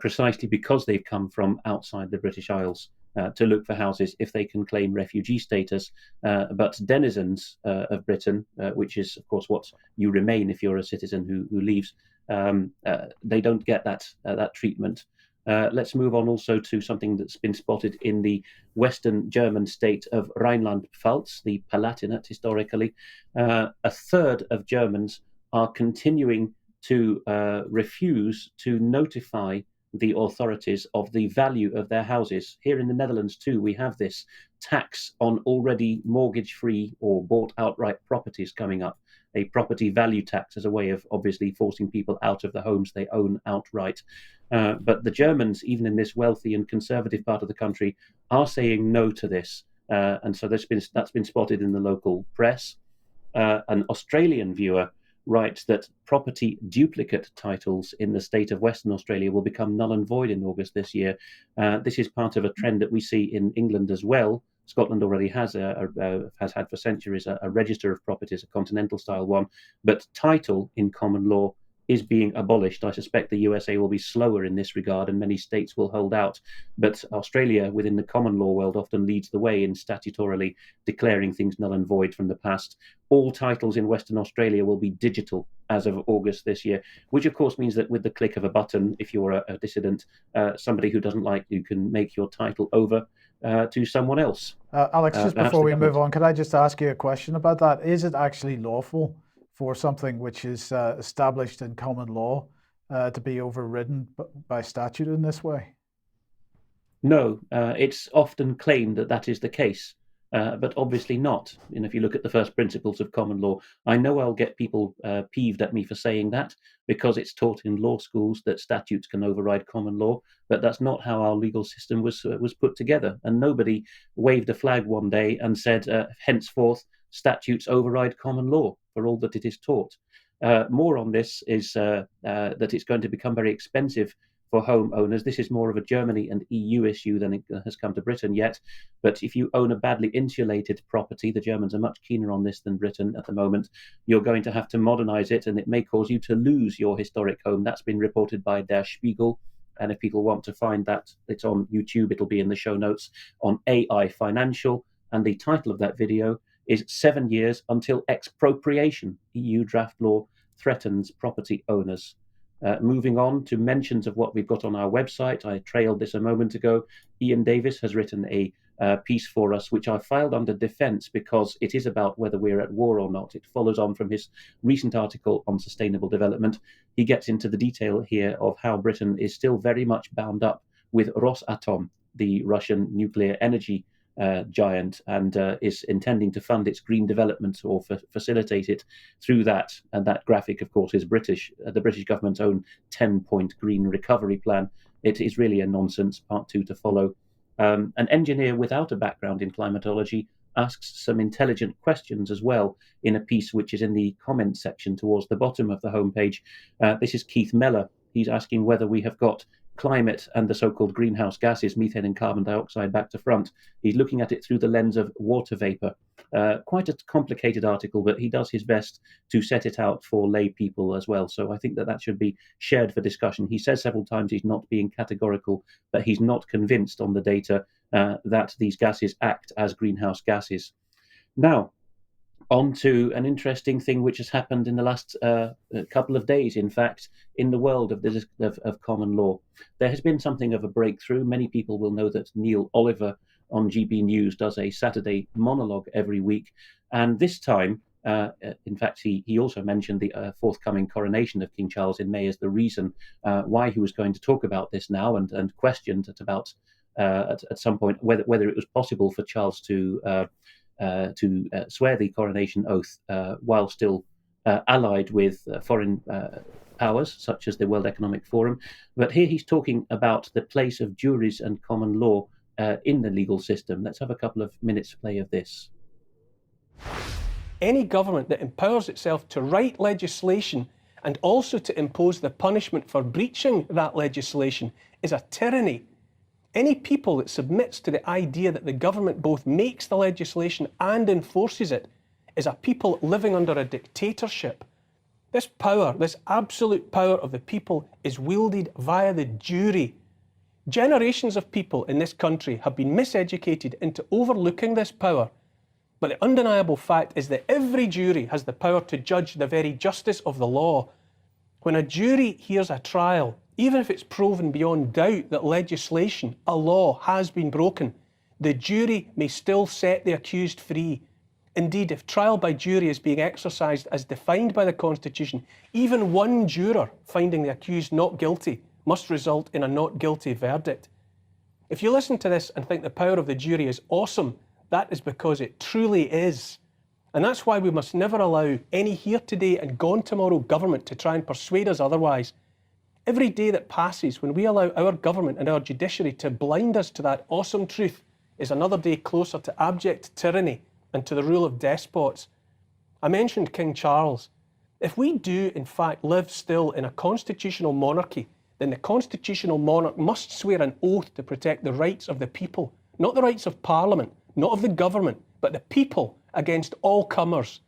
precisely because they've come from outside the British Isles to look for houses if they can claim refugee status. But denizens of Britain, which is, of course, what you remain if you're a citizen who leaves, they don't get that treatment. Let's move on also to something that's been spotted in the Western German state of Rhineland-Pfalz, the Palatinate historically. A third of Germans are continuing to refuse to notify the authorities of the value of their houses. Here in the Netherlands too, we have this tax on already mortgage-free or bought outright properties coming up, a property value tax as a way of obviously forcing people out of the homes they own outright. But the Germans, even in this wealthy and conservative part of the country, are saying no to this. And so that's been spotted in the local press. An Australian viewer writes that property duplicate titles in the state of Western Australia will become null and void in August this year. This is part of a trend that we see in England as well. Scotland already has had for centuries a register of properties, a continental style one, but title in common law is being abolished. I suspect the USA will be slower in this regard, and many states will hold out. But Australia, within the common law world, often leads the way in statutorily declaring things null and void from the past. All titles in Western Australia will be digital as of August this year, which of course means that with the click of a button, if you're a dissident, somebody who doesn't like you can make your title over to someone else. Alex, just before we move on, could I just ask you a question about that? Is it actually lawful for something which is established in common law to be overridden by statute in this way? No, it's often claimed that that is the case, but obviously not. And if you look at the first principles of common law, I know I'll get people peeved at me for saying that because it's taught in law schools that statutes can override common law, but that's not how our legal system was put together. And nobody waved a flag one day and said, henceforth, statutes override common law for all that it is taught. More on this is that it's going to become very expensive for homeowners. This is more of a Germany and EU issue than it has come to Britain yet. But if you own a badly insulated property, the Germans are much keener on this than Britain at the moment, you're going to have to modernize it, and it may cause you to lose your historic home. That's been reported by Der Spiegel. And if people want to find that, it's on YouTube. It'll be in the show notes on AI Financial. And the title of that video is 7 years until expropriation. EU draft law threatens property owners. Moving on to mentions of what we've got on our website. I trailed this a moment ago. Ian Davis has written a piece for us, which I filed under defense because it is about whether we're at war or not. It follows on from his recent article on sustainable development. He gets into the detail here of how Britain is still very much bound up with Rosatom, the Russian nuclear energy giant, and is intending to fund its green development or facilitate it through that. And that graphic, of course, is British, the British government's own 10-point green recovery plan. It is really a nonsense. Part 2 to follow. An engineer without a background in climatology asks some intelligent questions as well in a piece which is in the comments section towards the bottom of the homepage. This is Keith Meller. He's asking whether we have got climate and the so-called greenhouse gases, methane and carbon dioxide, back to front. He's looking at it through the lens of water vapor. Quite a complicated article, but he does his best to set it out for lay people as well. So I think that should be shared for discussion. He says several times he's not being categorical, but he's not convinced on the data that these gases act as greenhouse gases. Now, on to an interesting thing which has happened in the last couple of days, in fact, in the world of common law. There has been something of a breakthrough. Many people will know that Neil Oliver on GB News does a Saturday monologue every week. And this time, in fact, he also mentioned the forthcoming coronation of King Charles in May as the reason why he was going to talk about this now, and questioned at some point whether it was possible for Charles to swear the coronation oath while still allied with foreign powers, such as the World Economic Forum. But here he's talking about the place of juries and common law in the legal system. Let's have a couple of minutes play of this. Any government that empowers itself to write legislation and also to impose the punishment for breaching that legislation is a tyranny. Any people that submits to the idea that the government both makes the legislation and enforces it is a people living under a dictatorship. This power, this absolute power of the people, is wielded via the jury. Generations of people in this country have been miseducated into overlooking this power. But the undeniable fact is that every jury has the power to judge the very justice of the law. When a jury hears a trial, even if it's proven beyond doubt that legislation, a law, has been broken, the jury may still set the accused free. Indeed, if trial by jury is being exercised as defined by the Constitution, even one juror finding the accused not guilty must result in a not guilty verdict. If you listen to this and think the power of the jury is awesome, that is because it truly is. And that's why we must never allow any here today and gone tomorrow government to try and persuade us otherwise. Every day that passes when we allow our government and our judiciary to blind us to that awesome truth is another day closer to abject tyranny and to the rule of despots. I mentioned King Charles. If we do in fact live still in a constitutional monarchy, then the constitutional monarch must swear an oath to protect the rights of the people, not the rights of Parliament, not of the government, but the people against all comers.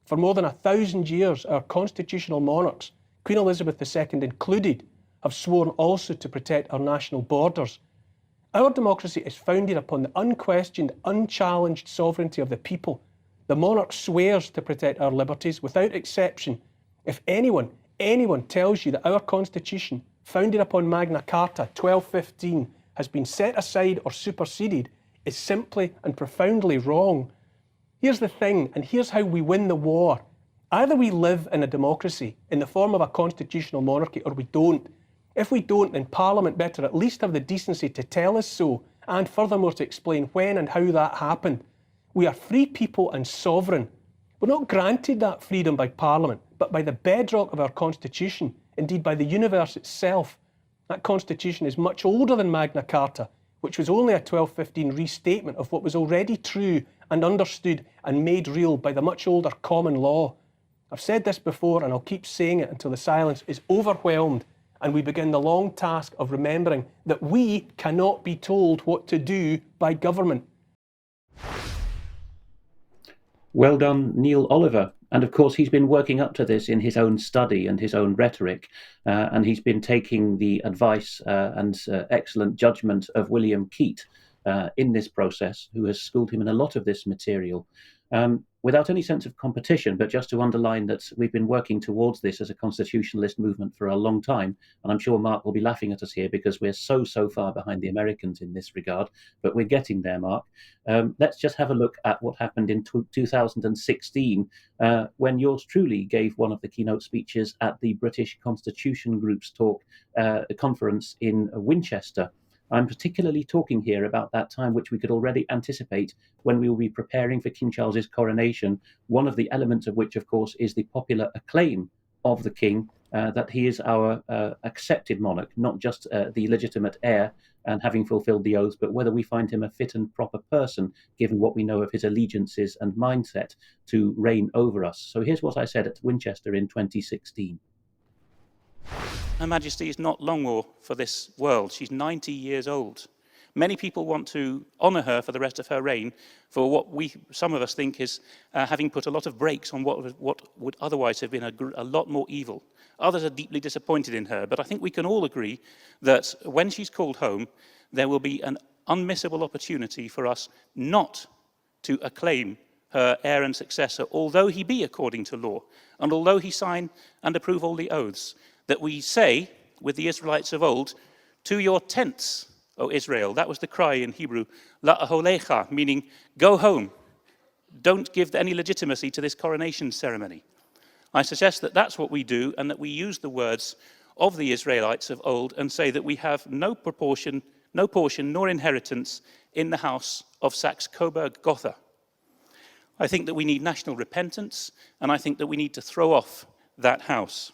For more than 1,000 years, our constitutional monarchs, Queen Elizabeth II included, have sworn also to protect our national borders. Our democracy is founded upon the unquestioned, unchallenged sovereignty of the people. The monarch swears to protect our liberties without exception. If anyone tells you that our constitution, founded upon Magna Carta 1215, has been set aside or superseded, is simply and profoundly wrong. Here's the thing, and here's how we win the war. Either we live in a democracy in the form of a constitutional monarchy, or we don't. If we don't, then Parliament better at least have the decency to tell us so, and furthermore to explain when and how that happened. We are free people and sovereign. We're not granted that freedom by Parliament, but by the bedrock of our Constitution, indeed by the universe itself. That Constitution is much older than Magna Carta, which was only a 1215 restatement of what was already true and understood and made real by the much older common law. I've said this before and I'll keep saying it until the silence is overwhelmed and we begin the long task of remembering that we cannot be told what to do by government. Well done, Neil Oliver. And of course, he's been working up to this in his own study and his own rhetoric. And he's been taking the advice and excellent judgment of William Keat in this process, who has schooled him in a lot of this material. Without any sense of competition, but just to underline that we've been working towards this as a constitutionalist movement for a long time. And I'm sure Mark will be laughing at us here because we're so far behind the Americans in this regard, but we're getting there, Mark. Let's just have a look at what happened in 2016 when yours truly gave one of the keynote speeches at the British Constitution Group's conference in Winchester. I'm particularly talking here about that time which we could already anticipate when we will be preparing for King Charles's coronation, one of the elements of which, of course, is the popular acclaim of the King, that he is our accepted monarch, not just the legitimate heir and having fulfilled the oaths, but whether we find him a fit and proper person, given what we know of his allegiances and mindset, to reign over us. So here's what I said at Winchester in 2016. Her Majesty is not long for this world. She's 90 years old. Many people want to honour her for the rest of her reign for what some of us think is having put a lot of brakes on what would otherwise have been a lot more evil. Others are deeply disappointed in her, but I think we can all agree that when she's called home, there will be an unmissable opportunity for us not to acclaim her heir and successor, although he be according to law, and although he sign and approve all the oaths, that we say, with the Israelites of old, to your tents, O Israel. That was the cry in Hebrew, la'aholecha, meaning go home. Don't give any legitimacy to this coronation ceremony. I suggest that that's what we do, and that we use the words of the Israelites of old and say that we have no portion nor inheritance in the house of Saxe-Coburg-Gotha. I think that we need national repentance, and I think that we need to throw off that house.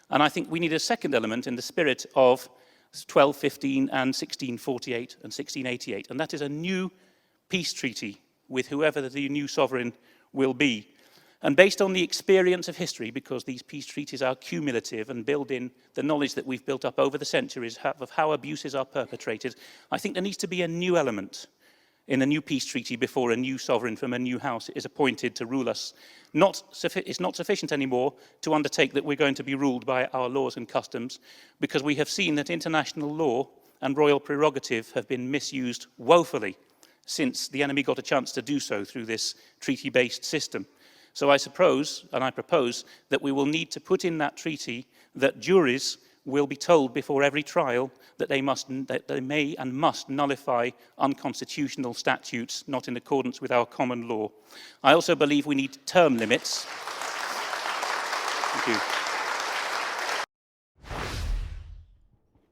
And I think we need a second element in the spirit of 1215 and 1648 and 1688, and that is a new peace treaty with whoever the new sovereign will be. And based on the experience of history, because these peace treaties are cumulative and build in the knowledge that we've built up over the centuries of how abuses are perpetrated, I think there needs to be a new element in a new peace treaty before a new sovereign from a new house is appointed to rule us. It's not sufficient anymore to undertake that we're going to be ruled by our laws and customs, because we have seen that international law and royal prerogative have been misused woefully since the enemy got a chance to do so through this treaty-based system. So I suppose, and I propose, that we will need to put in that treaty that juries will be told before every trial that they may and must nullify unconstitutional statutes not in accordance with our common law. I also believe we need term limits. Thank you.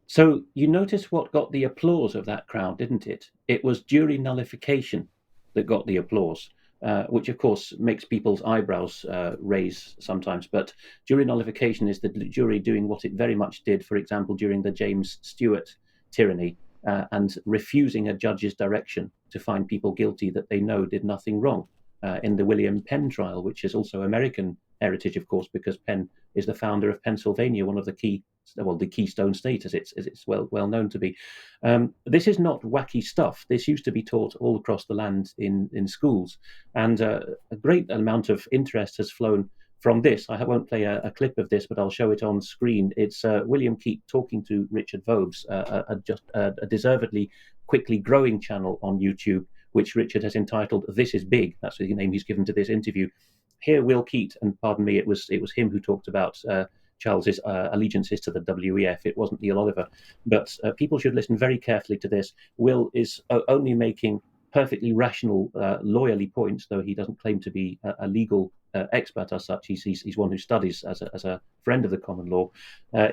So you notice what got the applause of that crowd, didn't it? It was jury nullification that got the applause. Which of course makes people's eyebrows raise sometimes, but jury nullification is the jury doing what it very much did, for example, during the James Stewart tyranny, and refusing a judge's direction to find people guilty that they know did nothing wrong. In the William Penn trial, which is also American heritage, of course, because Penn is the founder of Pennsylvania, one of the the Keystone State, as it's well known to be. This is not wacky stuff. This used to be taught all across the land in schools, and a great amount of interest has flown from this. I won't play a clip of this, but I'll show it on screen. It's William Keat talking to Richard Vobes, a deservedly quickly growing channel on YouTube, which Richard has entitled "This is Big." That's the name he's given to this interview. Here, Will Keat, and pardon me, it was him who talked about Charles's allegiances to the WEF. It wasn't Neil Oliver, but people should listen very carefully to this. Will is only making perfectly rational, lawyerly points, though he doesn't claim to be a legal expert as such. He's one who studies as a friend of the common law.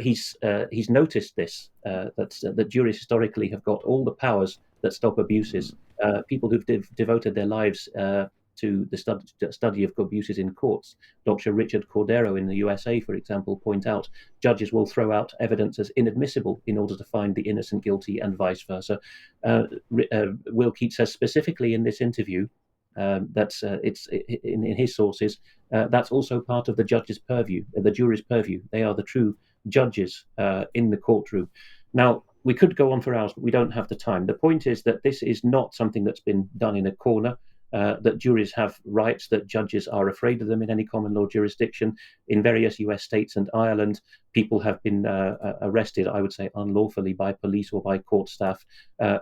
He's noticed this, that juries historically have got all the powers that stop abuses. People who've devoted their lives to the study of abuses in courts. Dr. Richard Cordero in the USA, for example, point out judges will throw out evidence as inadmissible in order to find the innocent guilty, and vice versa. Will Keat says specifically in this interview that it's in his sources, that's also part of the judge's purview, the jury's purview. They are the true judges in the courtroom. Now, we could go on for hours, but we don't have the time. The point is that this is not something that's been done in a corner, that juries have rights, that judges are afraid of them in any common law jurisdiction. In various US states and Ireland, people have been arrested, I would say, unlawfully by police or by court staff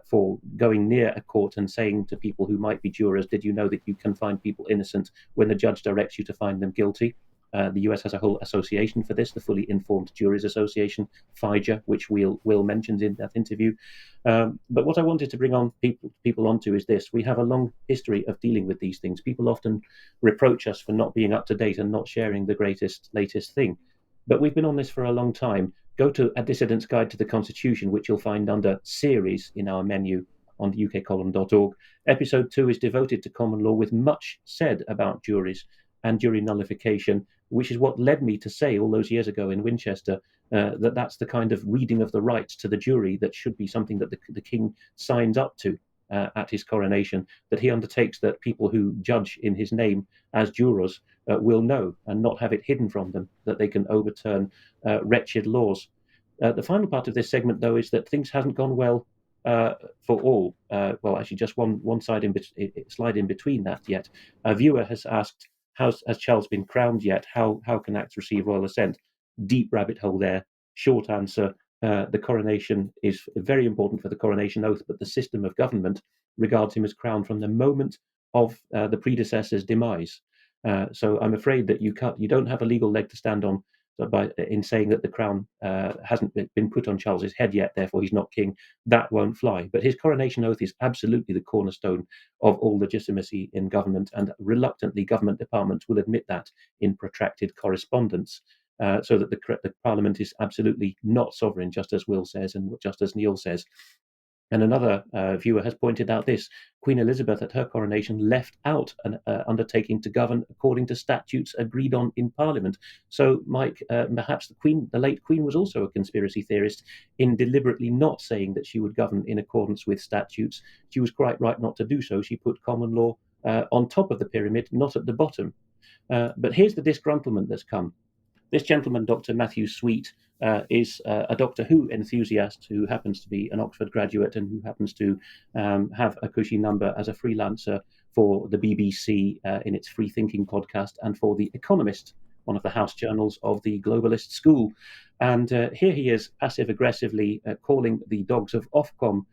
for going near a court and saying to people who might be jurors, did you know that you can find people innocent when the judge directs you to find them guilty? The US has a whole association for this, the Fully Informed Juries Association, Pfizer, which Will mentioned in that interview. But what I wanted to bring on people onto is this. We have a long history of dealing with these things. People often reproach us for not being up to date and not sharing the latest thing. But we've been on this for a long time. Go to A Dissident's Guide to the Constitution, which you'll find under Series in our menu on ukcolumn.org. Episode 2 is devoted to common law, with much said about juries and jury nullification, which is what led me to say all those years ago in Winchester that that's the kind of reading of the rights to the jury that should be something that the king signs up to at his coronation, that he undertakes that people who judge in his name as jurors will know and not have it hidden from them, that they can overturn wretched laws. The final part of this segment, though, is that things hasn't gone well for all. Well, actually, just one slide in between that yet. A viewer has asked, has Charles been crowned yet? How can acts receive royal assent? Deep rabbit hole there. Short answer, the coronation is very important for the coronation oath, but the system of government regards him as crowned from the moment of the predecessor's demise. So I'm afraid that you don't have a legal leg to stand on in saying that the crown hasn't been put on Charles's head yet, therefore he's not king. That won't fly. But his coronation oath is absolutely the cornerstone of all legitimacy in government, and reluctantly government departments will admit that in protracted correspondence, so that the Parliament is absolutely not sovereign, just as Will says and just as Neil says. And another viewer has pointed out this: Queen Elizabeth at her coronation left out an undertaking to govern according to statutes agreed on in Parliament. So, Mike, perhaps the late Queen was also a conspiracy theorist in deliberately not saying that she would govern in accordance with statutes. She was quite right not to do so. She put common law on top of the pyramid, not at the bottom. But here's the disgruntlement that's come. This gentleman, Dr. Matthew Sweet, is a Doctor Who enthusiast who happens to be an Oxford graduate and who happens to have a cushy number as a freelancer for the BBC in its Free Thinking podcast, and for The Economist, one of the house journals of the globalist school. And here he is passive-aggressively calling the dogs of Ofcom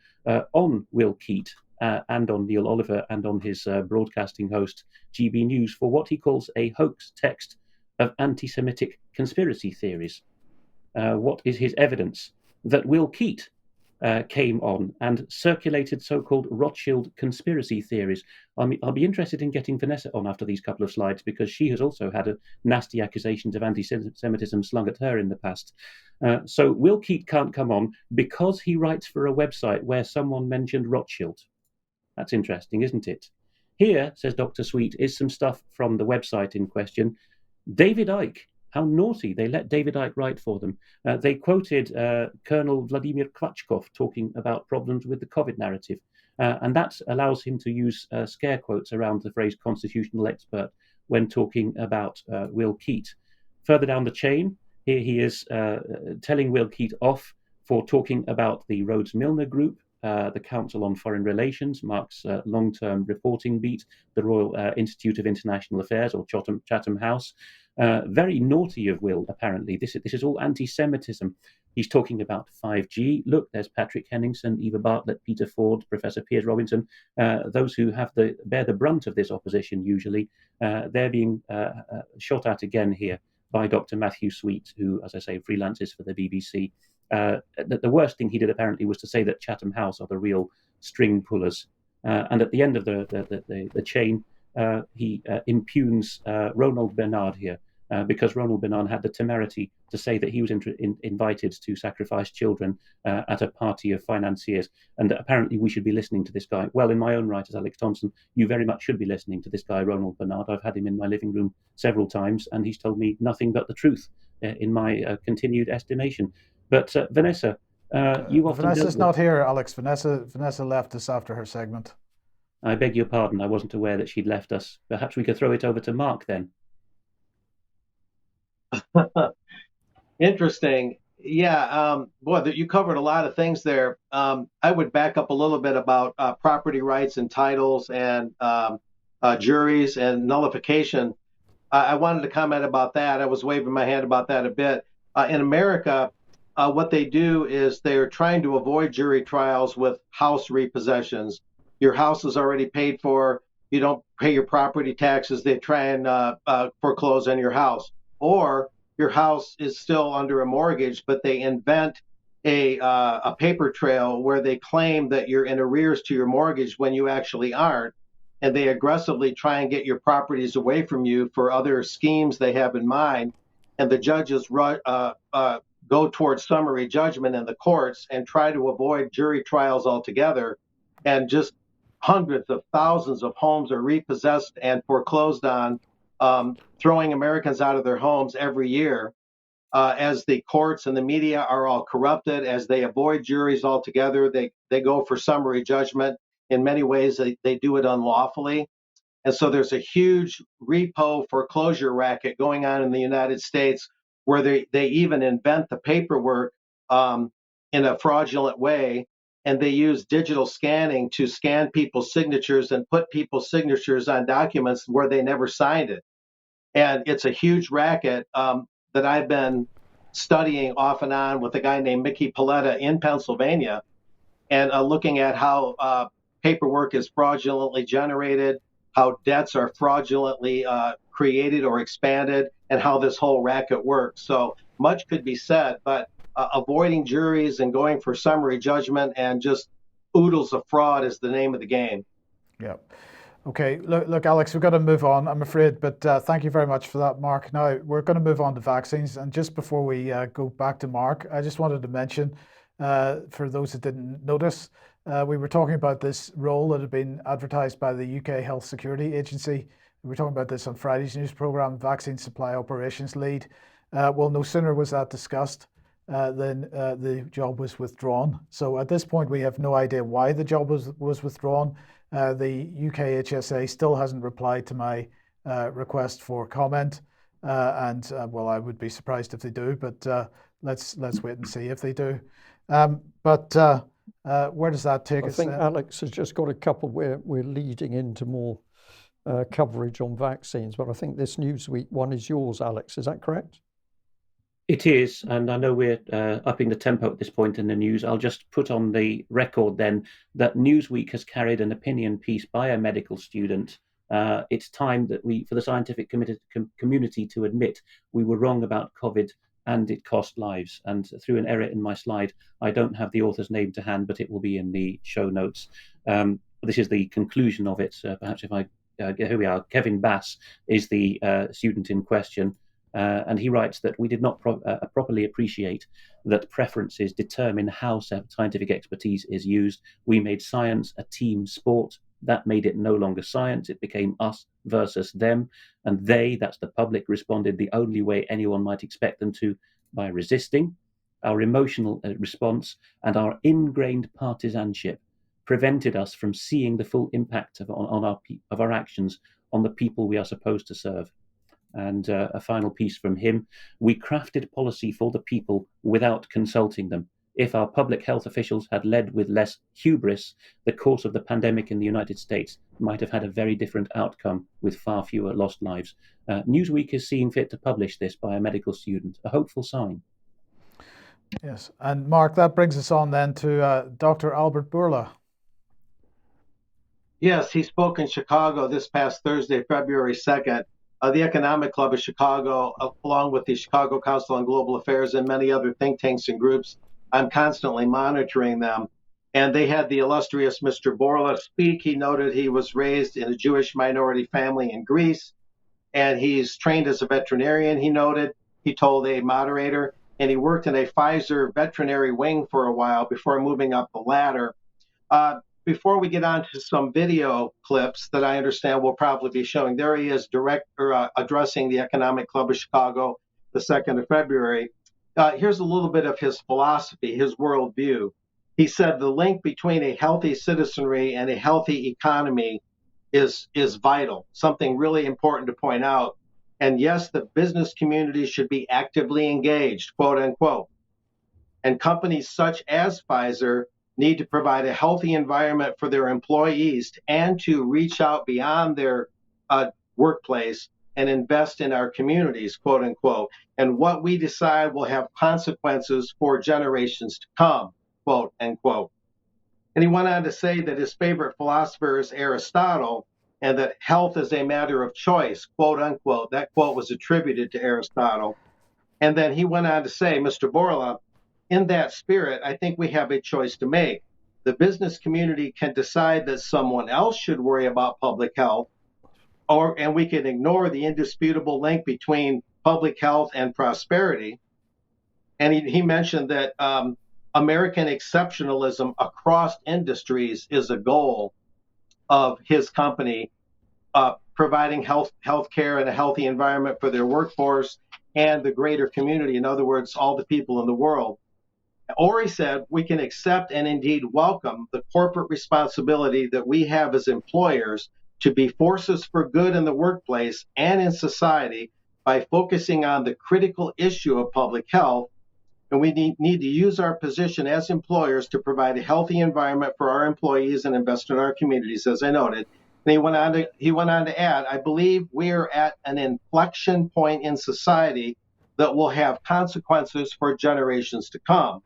on Will Keat and on Neil Oliver and on his broadcasting host, GB News, for what he calls a hoax text of anti-Semitic conspiracy theories. What is his evidence? That Will Keat came on and circulated so-called Rothschild conspiracy theories. I'll be interested in getting Vanessa on after these couple of slides, because she has also had nasty accusations of anti-Semitism slung at her in the past. So Will Keat can't come on because he writes for a website where someone mentioned Rothschild. That's interesting, isn't it? Here, says Dr. Sweet, is some stuff from the website in question. David Icke, how naughty, they let David Icke write for them. They quoted Colonel Vladimir Klitschko talking about problems with the COVID narrative, and that allows him to use scare quotes around the phrase constitutional expert when talking about Will Keat. Further down the chain, here he is telling Will Keat off for talking about the Rhodes-Milner Group, the Council on Foreign Relations, Mark's long-term reporting beat, the Royal Institute of International Affairs, or Chatham House. Very naughty of Will, apparently. This is all anti-Semitism. He's talking about 5G. Look, there's Patrick Henningsen, Eva Bartlett, Peter Ford, Professor Piers Robinson, those who bear the brunt of this opposition usually. They're being shot at again here by Dr. Matthew Sweet, who, as I say, freelances for the BBC. The worst thing he did apparently was to say that Chatham House are the real string pullers. And at the end of the chain, he impugns Ronald Bernard here, because Ronald Bernard had the temerity to say that he was invited to sacrifice children at a party of financiers, and that apparently we should be listening to this guy. Well, in my own right as Alex Thomson, you very much should be listening to this guy, Ronald Bernard. I've had him in my living room several times, and he's told me nothing but the truth in my continued estimation. But Vanessa, you often... Vanessa's not here, Alex. Vanessa left us after her segment. I beg your pardon. I wasn't aware that she'd left us. Perhaps we could throw it over to Mark then. Interesting. Boy, you covered a lot of things there. I would back up a little bit about property rights and titles and juries and nullification. I wanted to comment about that. I was waving my hand about that a bit. In America, what they do is they're trying to avoid jury trials with house repossessions. Your house is already paid for. You don't pay your property taxes. They try and foreclose on your house. Or your house is still under a mortgage, but they invent a paper trail where they claim that you're in arrears to your mortgage when you actually aren't, and they aggressively try and get your properties away from you for other schemes they have in mind. And the judges go towards summary judgment in the courts and try to avoid jury trials altogether. And just hundreds of thousands of homes are repossessed and foreclosed on, throwing Americans out of their homes every year. As the courts and the media are all corrupted, as they avoid juries altogether, they go for summary judgment. In many ways, they do it unlawfully. And so there's a huge repo foreclosure racket going on in the United States where they even invent the paperwork in a fraudulent way. And they use digital scanning to scan people's signatures and put people's signatures on documents where they never signed it. And it's a huge racket that I've been studying off and on with a guy named Mickey Paletta in Pennsylvania, and looking at how paperwork is fraudulently generated, how debts are fraudulently created or expanded, and how this whole racket works. So much could be said, but avoiding juries and going for summary judgment and just oodles of fraud is the name of the game. Yeah. Okay, look, Alex, we've got to move on, I'm afraid, but thank you very much for that, Mark. Now, we're going to move on to vaccines, and just before we go back to Mark, I just wanted to mention, for those that didn't notice, we were talking about this role that had been advertised by the UK Health Security Agency. We were talking about this on Friday's news programme, Vaccine Supply Operations Lead. Well, no sooner was that discussed than the job was withdrawn. So at this point, we have no idea why the job was withdrawn. The UK HSA still hasn't replied to my request for comment, and well, I would be surprised if they do, but let's wait and see if they do. But where does that take us? I think Alex has just got a couple where we're leading into more coverage on vaccines, but I think this Newsweek one is yours, Alex. Is that correct? It is, and I know we're upping the tempo at this point in the news. I'll just put on the record then that Newsweek has carried an opinion piece by a medical student. It's time that for the scientific community to admit we were wrong about COVID and it cost lives. And through an error in my slide, I don't have the author's name to hand, but it will be in the show notes. This is the conclusion of it. Perhaps if I, here we are, Kevin Bass is the student in question. And he writes that we did not properly appreciate that preferences determine how scientific expertise is used. We made science a team sport. That made it no longer science. It became us versus them. And they, that's the public, responded the only way anyone might expect them to, by resisting. Our emotional response and our ingrained partisanship prevented us from seeing the full impact of our actions on the people we are supposed to serve. And a final piece from him: we crafted policy for the people without consulting them. If our public health officials had led with less hubris, the course of the pandemic in the United States might have had a very different outcome with far fewer lost lives. Newsweek is seeing fit to publish this by a medical student, a hopeful sign. Yes, and Mark, that brings us on then to Dr. Albert Bourla. Yes, he spoke in Chicago this past Thursday, February 2nd. The Economic Club of Chicago, along with the Chicago Council on Global Affairs and many other think tanks and groups, I'm constantly monitoring them. And they had the illustrious Mr. Bourla speak. He noted he was raised in a Jewish minority family in Greece, and he's trained as a veterinarian, he noted. He told a moderator, and he worked in a Pfizer veterinary wing for a while before moving up the ladder. Before we get on to some video clips that I understand we'll probably be showing, there he is addressing the Economic Club of Chicago the 2nd of February. Here's a little bit of his philosophy, his worldview. He said the link between a healthy citizenry and a healthy economy is vital, something really important to point out. And yes, the business community should be actively engaged, quote unquote. and companies such as Pfizer need to provide a healthy environment for their employees and to reach out beyond their workplace and invest in our communities, quote unquote. And what we decide will have consequences for generations to come, quote unquote. And he went on to say that his favorite philosopher is Aristotle, and that health is a matter of choice, quote unquote. That quote was attributed to Aristotle. And then he went on to say, Mr. Borla, in that spirit, I think we have a choice to make. The business community can decide that someone else should worry about public health, and we can ignore the indisputable link between public health and prosperity. And he mentioned that American exceptionalism across industries is a goal of his company, providing health care and a healthy environment for their workforce and the greater community. In other words, all the people in the world. Or he said, we can accept and indeed welcome the corporate responsibility that we have as employers to be forces for good in the workplace and in society by focusing on the critical issue of public health. And we need to use our position as employers to provide a healthy environment for our employees and invest in our communities, as I noted. And he went on to add, I believe we are at an inflection point in society that will have consequences for generations to come.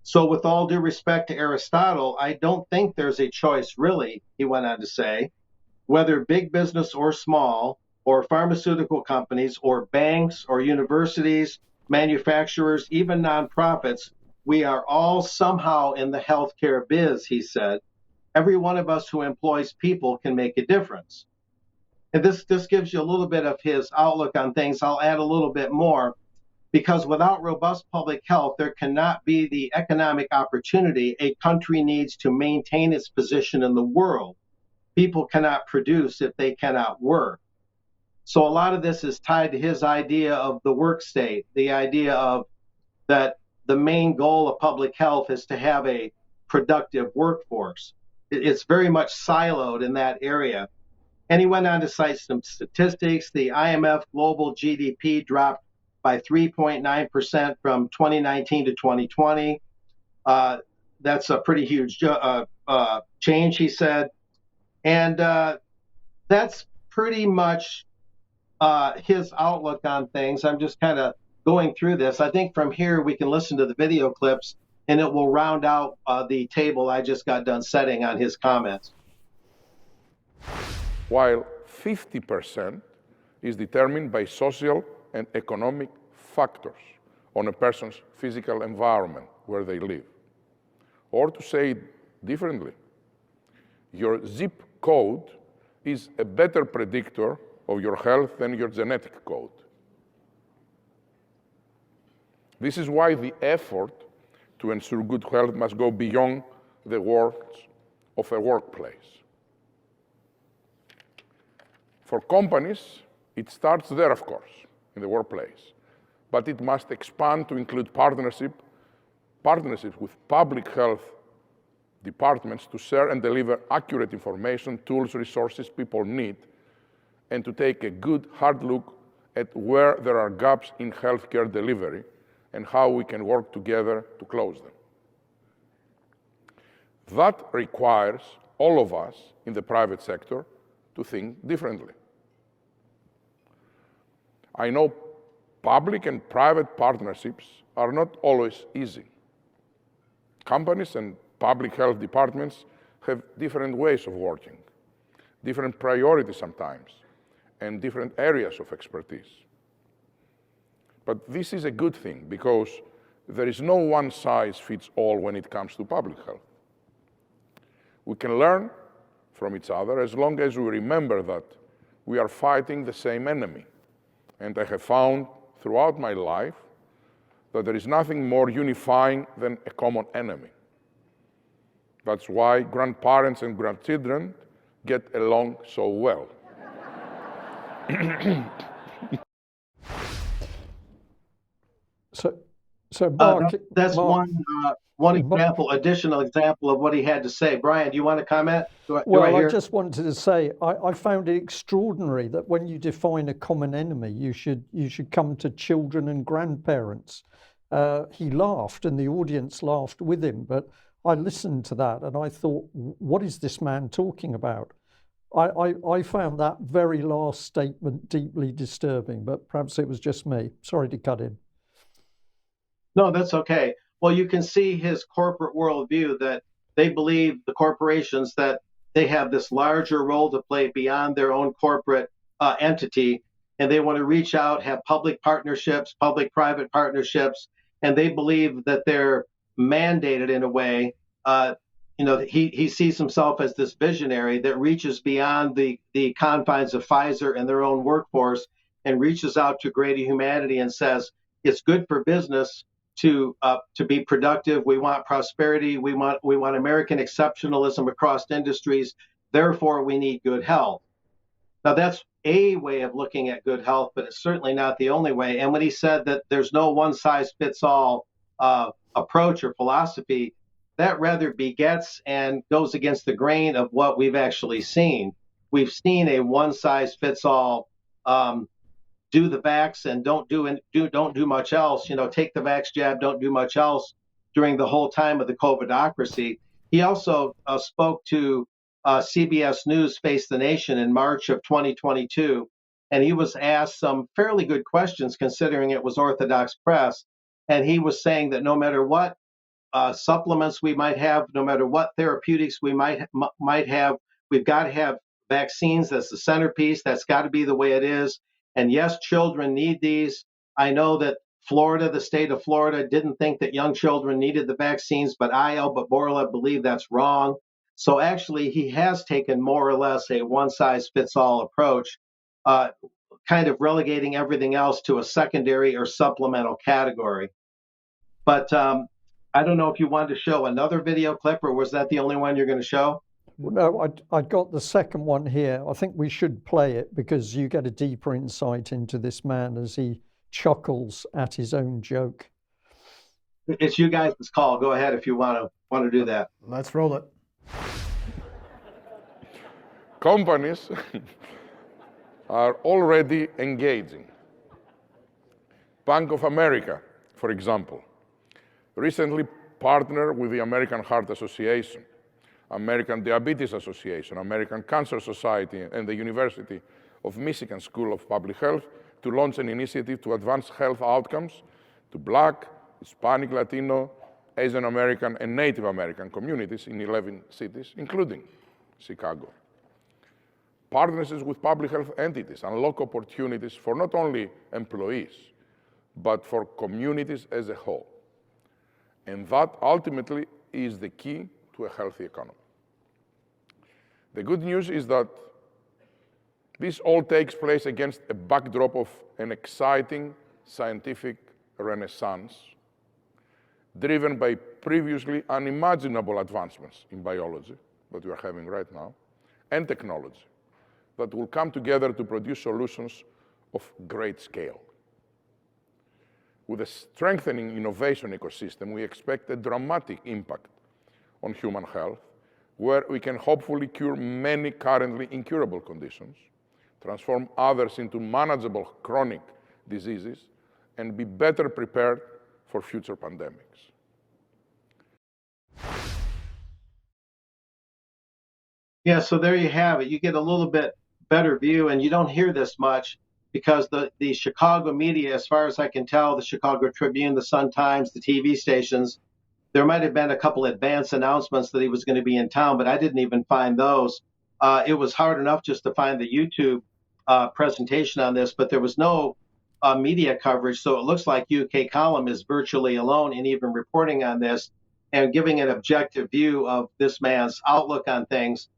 So with all due respect to Aristotle, I don't think there's a choice, really, he went on to say, whether big business or small, or pharmaceutical companies, or banks, or universities, manufacturers, even nonprofits, we are all somehow in the healthcare biz, he said. Every one of us who employs people can make a difference. And this gives you a little bit of his outlook on things. I'll add a little bit more, because without robust public health, there cannot be the economic opportunity a country needs to maintain its position in the world. People cannot produce if they cannot work. So a lot of this is tied to his idea of the work state, the idea of that the main goal of public health is to have a productive workforce. It's very much siloed in that area. And he went on to cite some statistics. The IMF global GDP dropped by 3.9% from 2019 to 2020. That's a pretty huge change, he said. And that's pretty much his outlook on things. I'm just kind of going through this. I think from here we can listen to the video clips, and it will round out the table I just got done setting on his comments. While 50% is determined by social and economic factors on a person's physical environment where they live. Or to say it differently, your zip code is a better predictor of your health than your genetic code. This is why the effort to ensure good health must go beyond the walls of a workplace. For companies, it starts there, of course, in the workplace, but it must expand to include partnerships with public health departments to share and deliver accurate information, tools, resources people need, and to take a good, hard look at where there are gaps in healthcare delivery and how we can work together to close them. That requires all of us in the private sector to think differently. I know public and private partnerships are not always easy. Companies and public health departments have different ways of working, different priorities sometimes, and different areas of expertise. But this is a good thing because there is no one size fits all when it comes to public health. We can learn from each other as long as we remember that we are fighting the same enemy. And I have found throughout my life that there is nothing more unifying than a common enemy. That's why grandparents and grandchildren get along so well. So Mark, that's Mark, one example, additional example of what he had to say. Brian, do you want to comment? I just wanted to say I found it extraordinary that when you define a common enemy, you should come to children and grandparents he laughed and the audience laughed with him. But I listened to that and I thought, what is this man talking about? I found that very last statement deeply disturbing, but perhaps it was just me. Sorry to cut in. No, that's okay. Well, you can see his corporate worldview, that they believe, the corporations, that they have this larger role to play beyond their own corporate entity, and they want to reach out, have public partnerships, public-private partnerships, and they believe that they're mandated in a way. He sees himself as this visionary that reaches beyond the confines of Pfizer and their own workforce and reaches out to greater humanity and says, it's good for business to be productive. We want prosperity. We want American exceptionalism across industries. Therefore, we need good health. Now, that's a way of looking at good health, but it's certainly not the only way. And when he said that there's no one-size-fits-all approach or philosophy, that rather begets and goes against the grain of what we've actually seen. We've seen a one-size-fits-all do the vax and don't do much else. Take the vax jab, don't do much else during the whole time of the COVIDocracy. He also spoke to CBS News Face the Nation in March of 2022, and he was asked some fairly good questions considering it was Orthodox press, and he was saying that no matter what supplements we might have, no matter what therapeutics we might have, we've got to have vaccines. That's the centerpiece. That's got to be the way it is. And yes, children need these. I know that the state of Florida, didn't think that young children needed the vaccines, but Albert Bourla believe that's wrong. So actually, he has taken more or less a one-size-fits-all approach, kind of relegating everything else to a secondary or supplemental category. But I don't know if you wanted to show another video clip, or was that the only one you're going to show? No, I got the second one here. I think we should play it because you get a deeper insight into this man as he chuckles at his own joke. It's you guys' call. Go ahead if you want to do that. Let's roll it. Companies are already engaging. Bank of America, for example, recently partnered with the American Heart Association, American Diabetes Association, American Cancer Society, and the University of Michigan School of Public Health to launch an initiative to advance health outcomes to Black, Hispanic, Latino, Asian American, and Native American communities in 11 cities, including Chicago. Partnerships with public health entities unlock opportunities for not only employees, but for communities as a whole. And that ultimately is the key to a healthy economy. The good news is that this all takes place against a backdrop of an exciting scientific renaissance driven by previously unimaginable advancements in biology that we are having right now and technology that will come together to produce solutions of great scale. With a strengthening innovation ecosystem, we expect a dramatic impact on human health, where we can hopefully cure many currently incurable conditions, transform others into manageable chronic diseases, and be better prepared for future pandemics. Yeah, so there you have it. You get a little bit better view, and you don't hear this much because the Chicago media, as far as I can tell, the Chicago Tribune, the Sun-Times, the TV stations, there might have been a couple advance announcements that he was going to be in town, but I didn't even find those. It was hard enough just to find the YouTube presentation on this, but there was no media coverage. So it looks like UK Column is virtually alone in even reporting on this and giving an objective view of this man's outlook on things.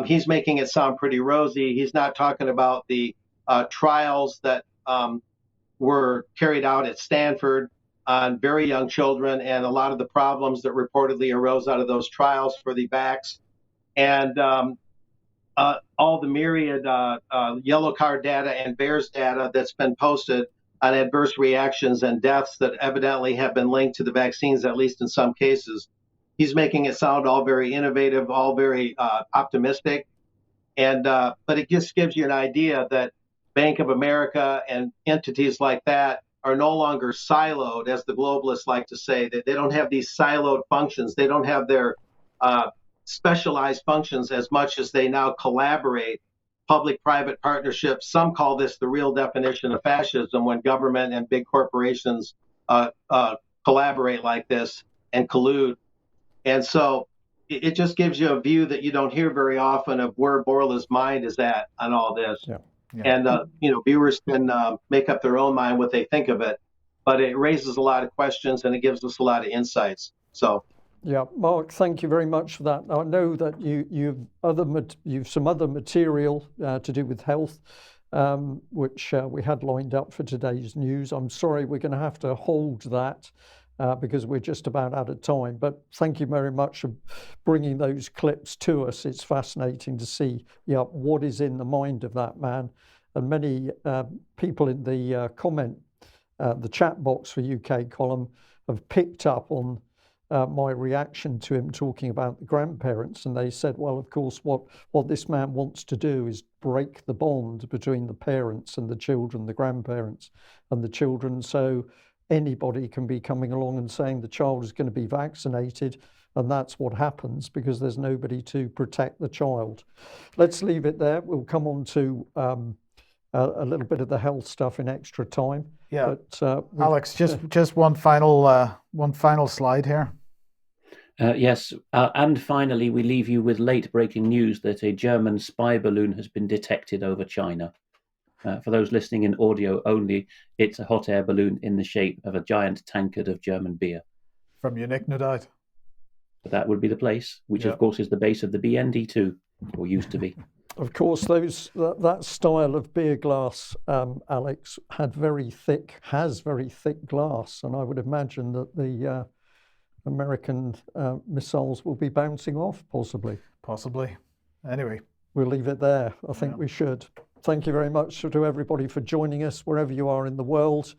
He's making it sound pretty rosy. He's not talking about the trials that were carried out at Stanford on very young children and a lot of the problems that reportedly arose out of those trials for the vax, and all the myriad yellow card data and VAERS data that's been posted on adverse reactions and deaths that evidently have been linked to the vaccines, at least in some cases. He's making it sound all very innovative, all very optimistic, and but it just gives you an idea that Bank of America and entities like that are no longer siloed, as the globalists like to say, that they don't have these siloed functions. They don't have their specialized functions as much as they now collaborate, public-private partnerships. Some call this the real definition of fascism, when government and big corporations collaborate like this and collude. And so it just gives you a view that you don't hear very often of where Borla's mind is at on all this. Yeah. And viewers can make up their own mind what they think of it, but it raises a lot of questions and it gives us a lot of insights. So, yeah, Mark, thank you very much for that. I know that you've some other material to do with health, which we had lined up for today's news. I'm sorry, we're going to have to hold that because we're just about out of time. But thank you very much for bringing those clips to us. It's fascinating to see what is in the mind of that man. And many people in the the chat box for UK Column have picked up on my reaction to him talking about the grandparents, and they said, well, of course, what this man wants to do is break the bond between the parents and the children, the grandparents and the children, so anybody can be coming along and saying the child is going to be vaccinated, and that's what happens because there's nobody to protect the child. Let's leave it there. We'll come on to a little bit of the health stuff in extra time. Yeah, but, Alex, just one final slide here. Yes, and finally, we leave you with late breaking news that a German spy balloon has been detected over China. For those listening in audio only, it's a hot air balloon in the shape of a giant tankard of German beer. From Munich, no doubt. But that would be the place, which of course is the base of the BND2, or used to be. Of course, that style of beer glass, Alex, has very thick glass, and I would imagine that the American missiles will be bouncing off, possibly. Possibly. Anyway. We'll leave it there. I think we should. Thank you very much to everybody for joining us, wherever you are in the world.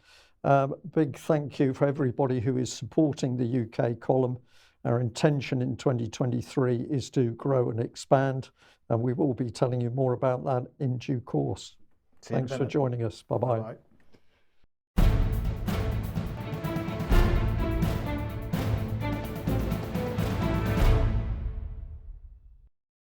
Big thank you for everybody who is supporting the UK Column. Our intention in 2023 is to grow and expand, and we will be telling you more about that in due course. Thanks for joining us. Bye-bye. Bye-bye.